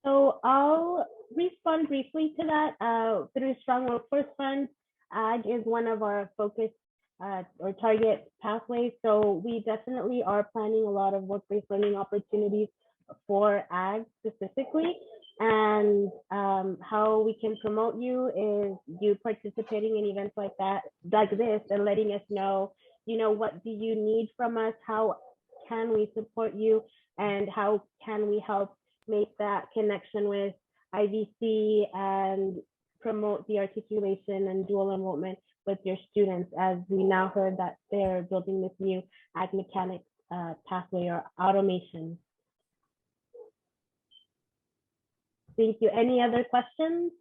So I'll respond briefly to that. Through Strong Workforce Fund, ag is one of our focus or target pathways. So we definitely are planning a lot of work-based learning opportunities for ag specifically. And how we can promote you is you participating in events like this and letting us know, what do you need from us? How can we support you? And how can we help make that connection with IVC and promote the articulation and dual enrollment with your students, as we now heard that they're building this new ag mechanics pathway or automation. Thank you. Any other questions?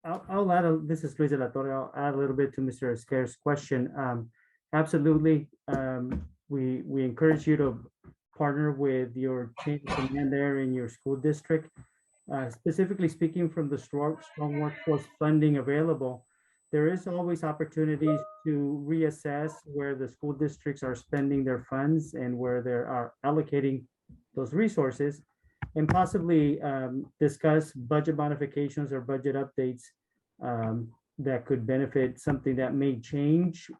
I'll add, this is Luis de la Torre, I'll add a little bit to Mr. Esquer's question. Absolutely, we encourage you to partner with your chain of command there in your school district. Specifically speaking from the strong workforce funding available, there is always opportunities to reassess where the school districts are spending their funds and where they are allocating those resources, and possibly discuss budget modifications or budget updates that could benefit something that may change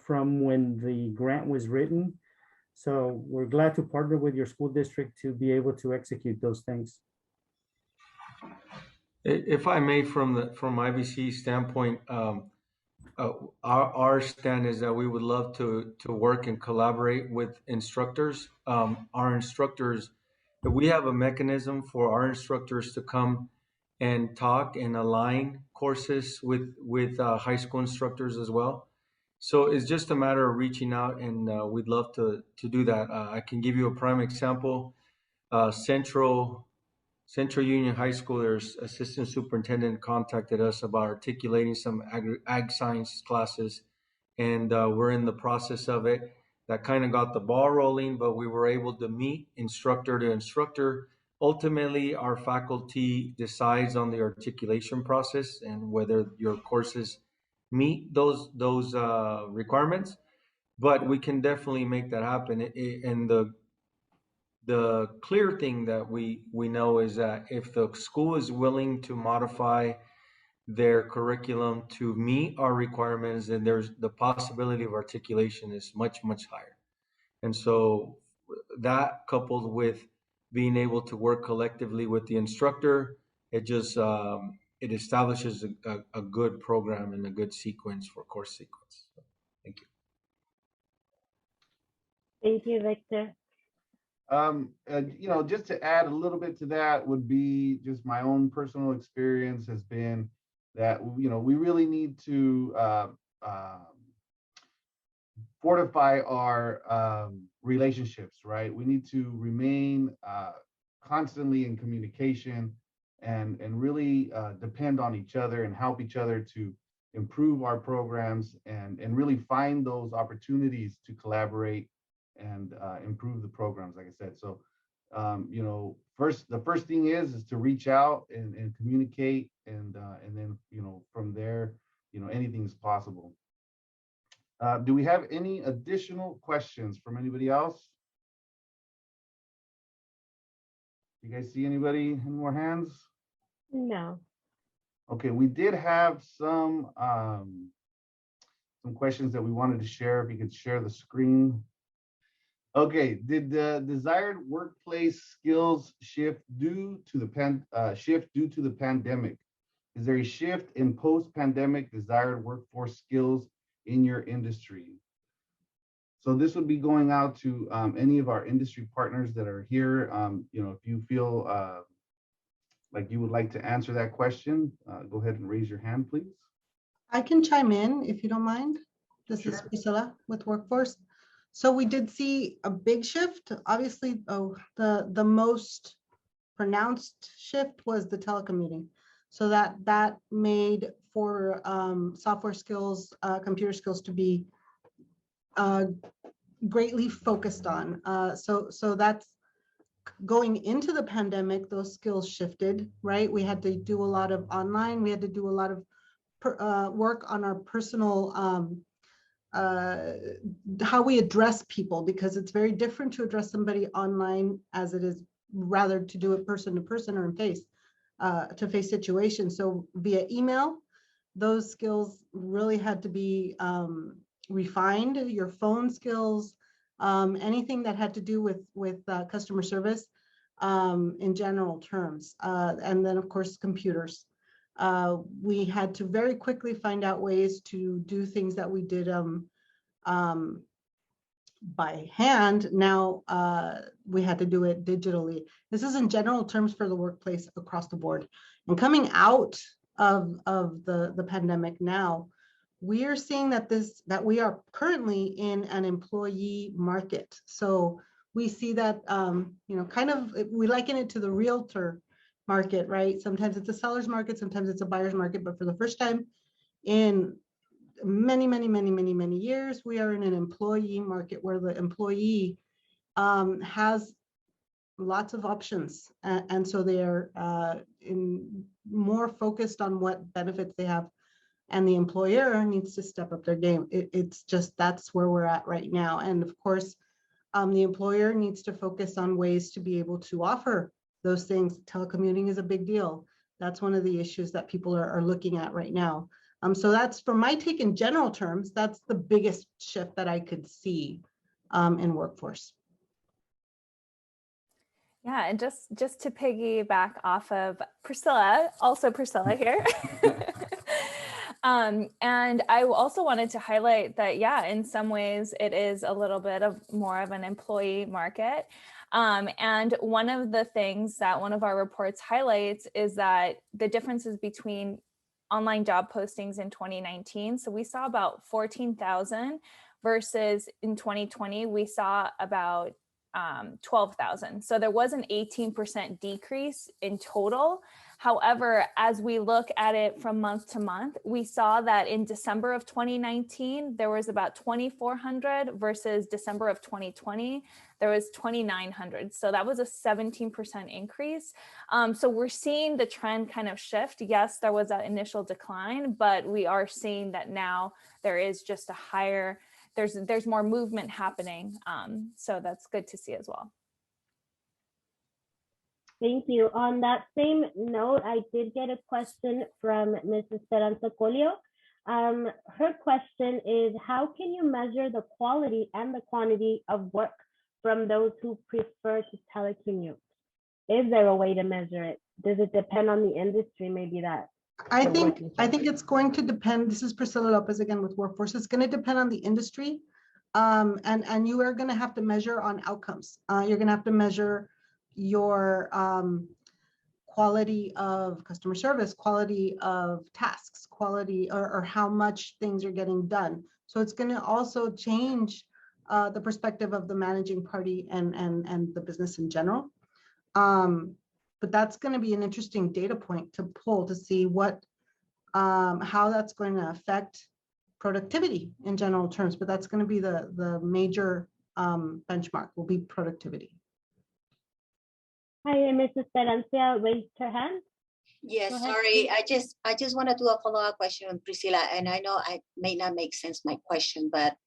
from when the grant was written. So we're glad to partner with your school district to be able to execute those things. If I may, from IVC standpoint, our stand is that we would love to work and collaborate with instructors. Our instructors, we have a mechanism for our instructors to come and talk and align courses with high school instructors as well. So it's just a matter of reaching out, and we'd love to do that. I can give you a prime example. Central Union High School, their assistant superintendent contacted us about articulating some ag science classes, and we're in the process of it. That kind of got the ball rolling, but we were able to meet instructor to instructor. Ultimately, our faculty decides on the articulation process and whether your courses meet those requirements, but we can definitely make that happen. And the clear thing that we know is that if the school is willing to modify their curriculum to meet our requirements, then there's the possibility of articulation is much higher. And so that, coupled with being able to work collectively with the instructor, it just it establishes a good program and a good sequence for course sequence. So, thank you. Thank you, Victor. Just to add a little bit to that would be just my own personal experience has been that, we really need to fortify our relationships, right? We need to remain constantly in communication and really depend on each other and help each other to improve our programs and really find those opportunities to collaborate and improve the programs, like I said. So, the first thing is to reach out and communicate, and then, from there, anything's possible. Do we have any additional questions from anybody else? You guys see anybody? Any more hands? No. Okay, we did have some questions that we wanted to share. If you could share the screen. Okay, did the desired workplace skills shift due to the pandemic? Is there a shift in post-pandemic desired workforce skills in your industry? So this would be going out to any of our industry partners that are here. If you feel like you would like to answer that question, go ahead and raise your hand, please. I can chime in if you don't mind. This is Priscilla with Workforce. So we did see a big shift. Obviously, the most pronounced shift was the telecommuting. So that made for software skills, computer skills to be greatly focused on. So that's going into the pandemic, those skills shifted, right? We had to do a lot of online. We had to do a lot of work on our personal how we address people, because it's very different to address somebody online as it is rather to do it person to person or in face to face situations. So via email, those skills really had to be refined. Your phone skills, anything that had to do with customer service in general terms, and then of course computers. We had to very quickly find out ways to do things that we did by hand. Now we had to do it digitally. This is in general terms for the workplace across the board. And coming out of the pandemic now, we are seeing that we are currently in an employee market. So we see that, kind of, we liken it to the realtor market, right? Sometimes it's a seller's market, sometimes it's a buyer's market, but for the first time in many years, we are in an employee market where the employee has lots of options. And so they are more focused on what benefits they have. And the employer needs to step up their game. It's just, that's where we're at right now. And of course, the employer needs to focus on ways to be able to offer those things. Telecommuting is a big deal. That's one of the issues that people are looking at right now. So that's, from my take in general terms, that's the biggest shift that I could see in workforce. Yeah, and just to piggyback off of Priscilla, also Priscilla here. And I also wanted to highlight that, yeah, in some ways it is a little bit of more of an employee market. And one of the things that one of our reports highlights is that the differences between online job postings in 2019. So we saw about 14,000 versus in 2020, we saw about 12,000. So there was an 18% decrease in total. However, as we look at it from month to month, we saw that in December of 2019, there was about 2,400 versus December of 2020, there was 2,900. So that was a 17% increase. So we're seeing the trend kind of shift. Yes, there was that initial decline, but we are seeing that now there is just a higher, there's more movement happening. So that's good to see as well. Thank you. On that same note, I did get a question from Mrs. Esperanza Colio. Her question is, how can you measure the quality and the quantity of work from those who prefer to telecommute? Is there a way to measure it? Does it depend on the industry? Maybe that. I think it's going to depend. This is Priscilla Lopez again with Workforce. It's going to depend on the industry. And you are going to have to measure on outcomes. You're going to have to measure your quality of customer service, quality of tasks, quality or how much things are getting done. So it's going to also change the perspective of the managing party and the business in general. But that's going to be an interesting data point to pull to see what how that's going to affect productivity in general terms. But that's going to be the major benchmark will be productivity. Hi, Mrs. Esperanza raised her hand. Yes, sorry. I just want to do a follow-up question on Priscilla, and I know I may not make sense my question, but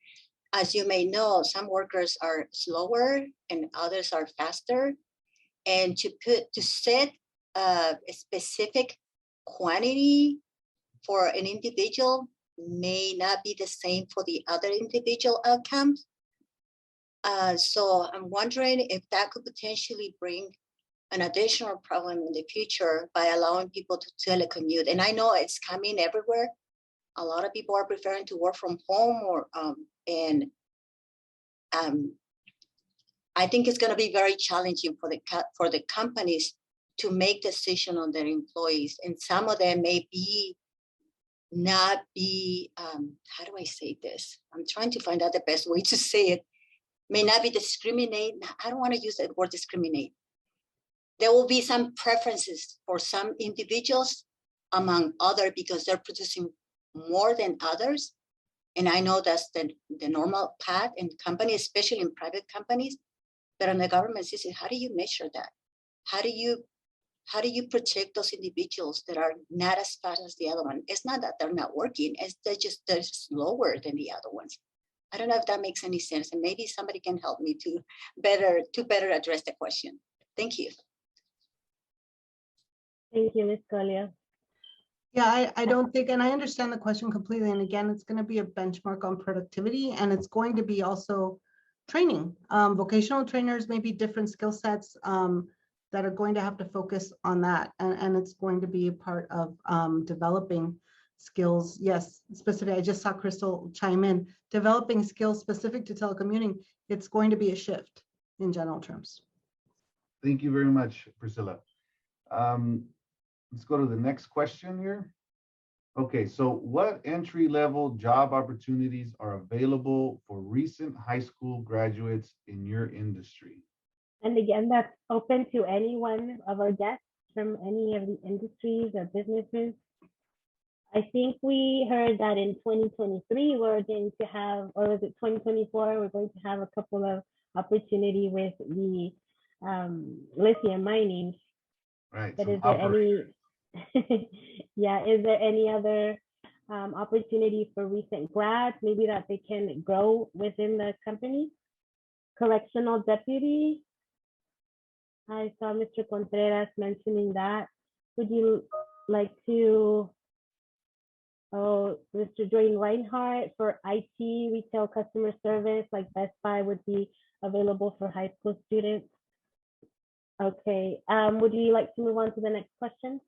as you may know, some workers are slower and others are faster. And to set a specific quantity for an individual may not be the same for the other individual outcomes. So I'm wondering if that could potentially bring an additional problem in the future by allowing people to telecommute. And I know it's coming everywhere. A lot of people are preferring to work from home, or I think it's going to be very challenging for the companies to make decisions on their employees, and some of them may not be. How do I say this? I'm trying to find out the best way to say it. May not be discriminate. I don't want to use that word discriminate. There will be some preferences for some individuals among others because they're producing more than others. And I know that's the normal path in companies, especially in private companies. But on the government system, how do you measure that? How do you protect those individuals that are not as fast as the other one? It's not that they're not working, it's they're slower than the other ones. I don't know if that makes any sense, and maybe somebody can help me to better address the question. Thank you. Thank you, Ms. Colio. Yeah, I don't think, and I understand the question completely. And again, it's going to be a benchmark on productivity, and it's going to be also training. Vocational trainers may be different skill sets that are going to have to focus on that. And it's going to be a part of developing skills. Yes, specific. I just saw Crystal chime in. Developing skills specific to telecommuting, it's going to be a shift in general terms. Thank you very much, Priscilla. Let's go to the next question here. Okay, so what entry-level job opportunities are available for recent high school graduates in your industry? And again, that's open to any one of our guests from any of the industries or businesses. I think we heard that in 2023, we're going to have, or was it 2024, we're going to have a couple of opportunity with the lithium mining. Right. But some is there operators. any, yeah, is there any other opportunity for recent grads, maybe that they can grow within the company? Correctional deputy. I saw Mr. Contreras mentioning that. Would you like to, oh, Mr. Dwayne Reinhardt for IT, retail customer service, like Best Buy would be available for high school students? Okay, would you like to move on to the next question?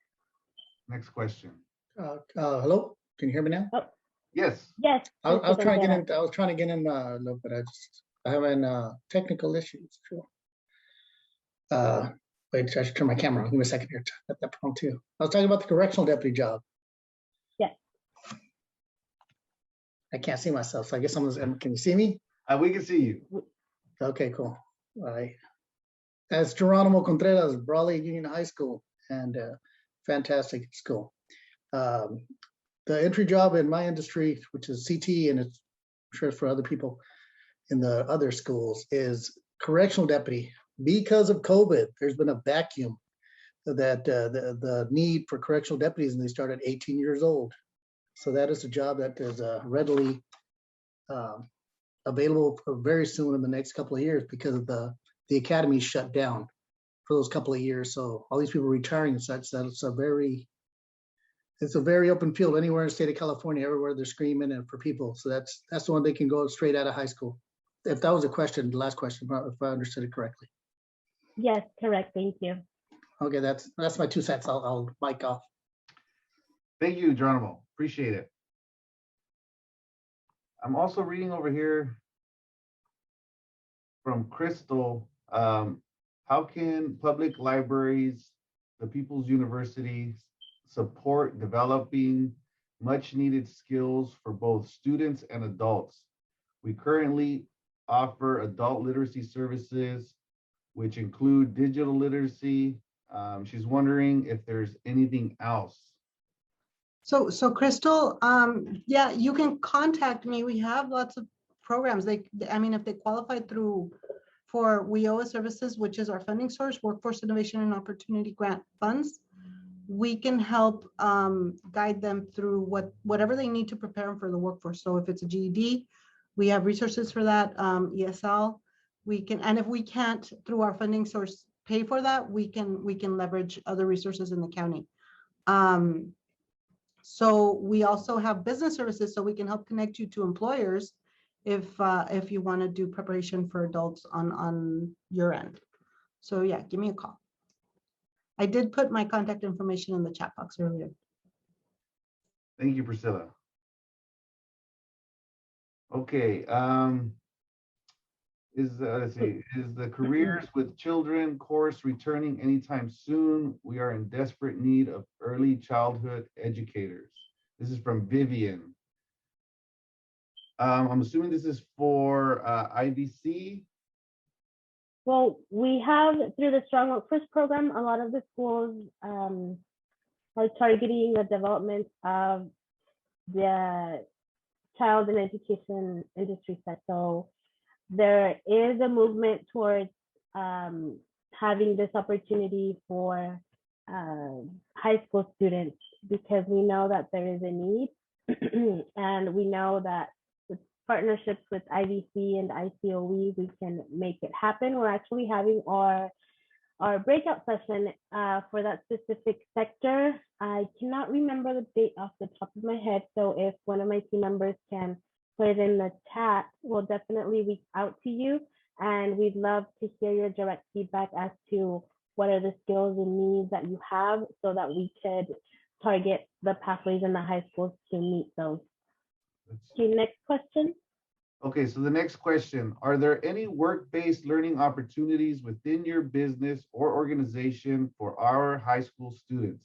Next question. Hello, can you hear me now? Oh, Yes. yes. I was Mr. trying to get Contreras. in. I was trying to get in a little bit. I having technical issues. Sure. Wait, I should turn my camera on. Give me a second here. At that point too. I was talking about the correctional deputy job. Yes. I can't see myself, so I guess someone's. Can you see me? We can see you. Okay, cool. All right. That's Geronimo Contreras, Brawley Union High School, and fantastic school. The entry job in my industry, which is CTE, and it's I'm sure it's for other people in the other schools, is correctional deputy. Because of COVID, there's been a vacuum that the need for correctional deputies, and they start at 18 years old. So that is a job that is readily available very soon in the next couple of years because of the academy shut down for those couple of years. So all these people retiring and such, that it's a very open field anywhere in the state of California, everywhere they're screaming and for people. So that's the one they can go straight out of high school. If that was a question, the last question, if I understood it correctly. Yes, correct. Thank you. Okay, that's my 2 cents. I'll mic off. Thank you, Geronimo. Appreciate it. I'm also reading over here from Crystal. How can public libraries, the People's University, support developing much needed skills for both students and adults? We currently offer adult literacy services, which include digital literacy. She's wondering if there's anything else. So Crystal, yeah, you can contact me. We have lots of programs. I mean, if they qualify for WIOA services, which is our funding source, Workforce Innovation and Opportunity Grant Funds, we can help guide them through whatever they need to prepare them for the workforce. So if it's a GED, we have resources for that. ESL, we can, and if we can't through our funding source pay for that, we can leverage other resources in the county. So we also have business services, so we can help connect you to employers if you want to do preparation for adults on your end. So yeah, give me a call. I did put my contact information in the chat box earlier. Thank you, Priscilla. Okay, let's see, is the Careers with Children course returning anytime soon? We are in desperate need of early childhood educators. This is from Vivian. I'm assuming this is for IVC. Well, we have through the Strong Workforce program, a lot of the schools are targeting the development of the child and education industry set. So there is a movement towards having this opportunity for high school students because we know that there is a need and we know that with partnerships with IVC and ICOE, we can make it happen. We're actually having our breakout session for that specific sector. I cannot remember the date off the top of my head, so if one of my team members can put it in the chat, we'll definitely reach out to you, and we'd love to hear your direct feedback as to what are the skills and needs that you have so that we could target the pathways in the high schools to meet those. Okay, next question. Okay, so the next question, are there any work-based learning opportunities within your business or organization for our high school students?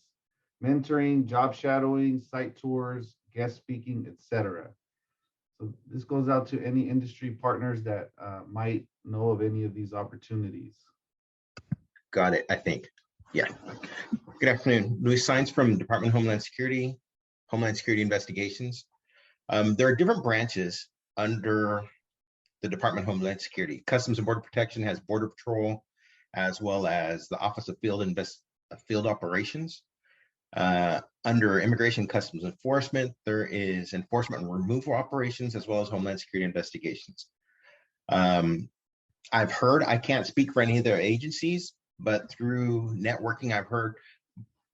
mentoring, job shadowing, site tours, guest speaking, etc. So this goes out to any industry partners that might know of any of these opportunities. Got it, I think. Yeah. Good afternoon. Luis Saenz from Department of Homeland Security Investigations. There are different branches under the Department of Homeland Security. Customs and Border Protection has Border Patrol, as well as the Office of Field Operations. Under Immigration Customs Enforcement, there is Enforcement and Removal Operations, as well as Homeland Security Investigations. I've heard, I can't speak for any of their agencies, but through networking, I've heard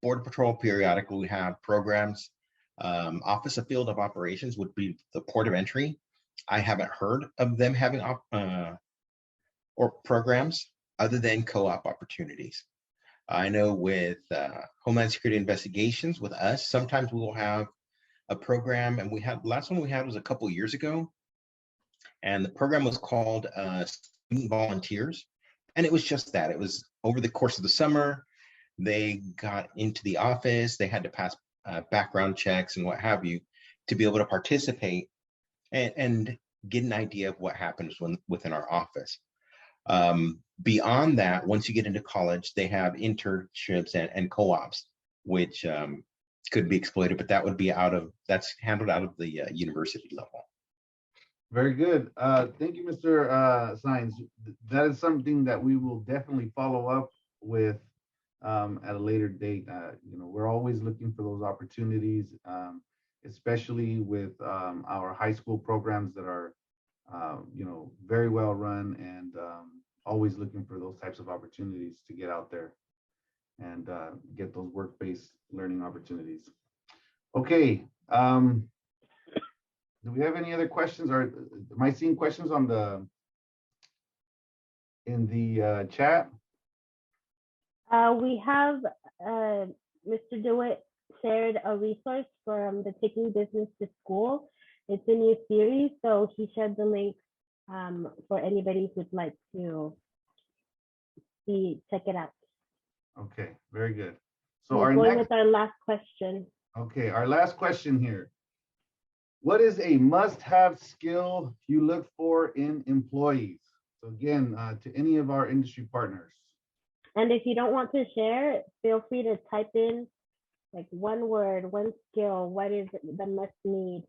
Border Patrol periodically have programs. Office of Field of Operations would be the port of entry. I haven't heard of them having or programs other than co-op opportunities. I know with Homeland Security Investigations, with us, sometimes we will have a program, and we had, last one we had was a couple years ago, and the program was called Student Volunteers, and it was just that. It was over the course of the summer, they got into the office, they had to pass background checks and what have you to be able to participate and get an idea of what happens within our office. Beyond that, once you get into college, they have internships and co-ops, which could be exploited, but that would be that's handled out of the university level. Very good. Thank you, Mr. Saenz. That is something that we will definitely follow up with at a later date. We're always looking for those opportunities, especially with our high school programs that are, very well run, and always looking for those types of opportunities to get out there and get those work-based learning opportunities. Okay. Do we have any other questions, or am I seeing questions in the chat? We have Mr. DeWitt shared a resource from the Taking Business to School. It's a new series, so he shared the link for anybody who'd like to check it out. Okay, very good. So We're going with our last question. Okay, our last question here. What is a must-have skill you look for in employees? So again, to any of our industry partners. And if you don't want to share, feel free to type in like one word, one skill. What is the must need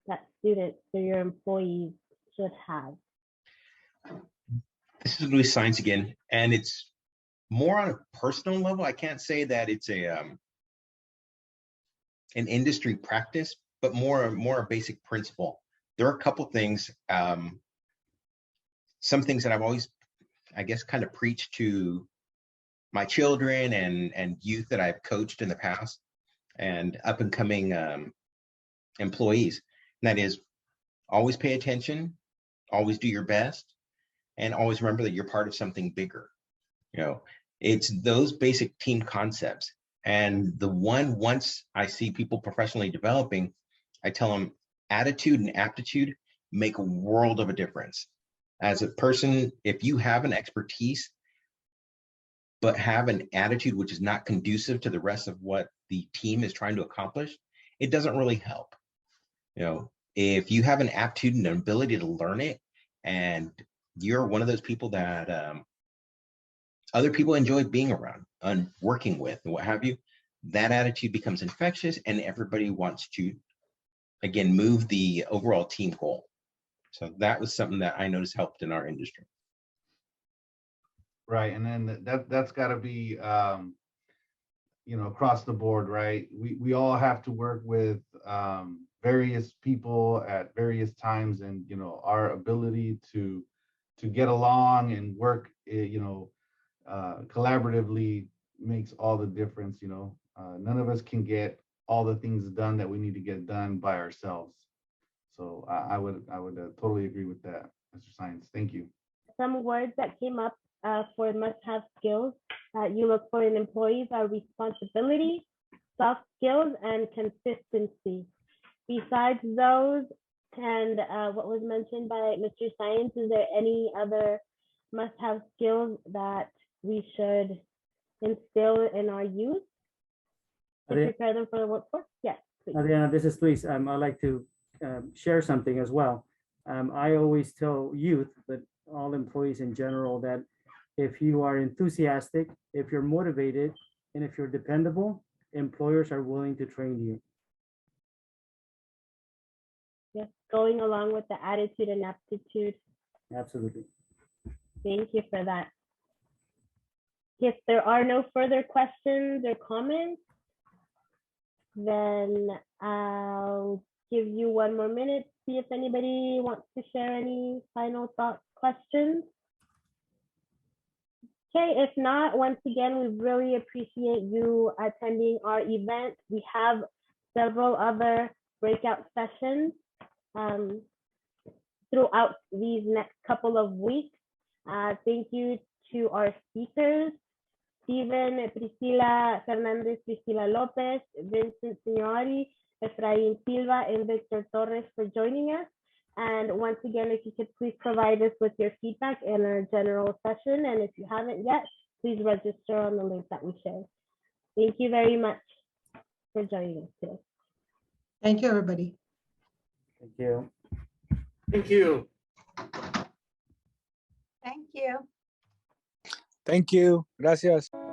that students or your employees should have? This is Luis Saenz again, and it's more on a personal level. I can't say that it's an industry practice, but more a basic principle. There are a couple things, some things that I've always, I guess, kind of preached to my children and youth that I've coached in the past, and up and coming employees. And that is, always pay attention, always do your best, and always remember that you're part of something bigger. It's those basic team concepts. And once I see people professionally developing, I tell them attitude and aptitude make a world of a difference. As a person, if you have an expertise, but have an attitude which is not conducive to the rest of what the team is trying to accomplish, it doesn't really help. If you have an aptitude and an ability to learn it, and you're one of those people that other people enjoy being around and working with and what have you, that attitude becomes infectious, and everybody wants to, again, move the overall team goal. So that was something that I noticed helped in our industry. Right, and then that's got to be, across the board, right? We all have to work with various people at various times, and our ability to get along and work, collaboratively makes all the difference. None of us can get all the things done that we need to get done by ourselves. So I would totally agree with that, Mr. Saenz. Thank you. Some words that came up for must-have skills that you look for in employees are responsibility, soft skills, and consistency. Besides those, and what was mentioned by Mr. Saenz, is there any other must-have skills that we should instill in our youth? prepare them for the workforce? Yes, please. Adriana, this is Luis. I'd like to share something as well. I always tell youth, but all employees in general, that if you are enthusiastic, if you're motivated, and if you're dependable, employers are willing to train you. Yes, going along with the attitude and aptitude. Absolutely. Thank you for that. If there are no further questions or comments, then I'll give you one more minute, see if anybody wants to share any final thoughts, questions. Okay, if not, once again, we really appreciate you attending our event. We have several other breakout sessions throughout these next couple of weeks. Thank you to our speakers, Steven, Priscila Fernandez, Priscila Lopez, Vincent Signori, Efrain Silva, and Victor Torres for joining us. And once again, if you could please provide us with your feedback in our general session. And if you haven't yet, please register on the link that we shared. Thank you very much for joining us today. Thank you, everybody. Thank you. Thank you. Thank you. Thank you. Gracias.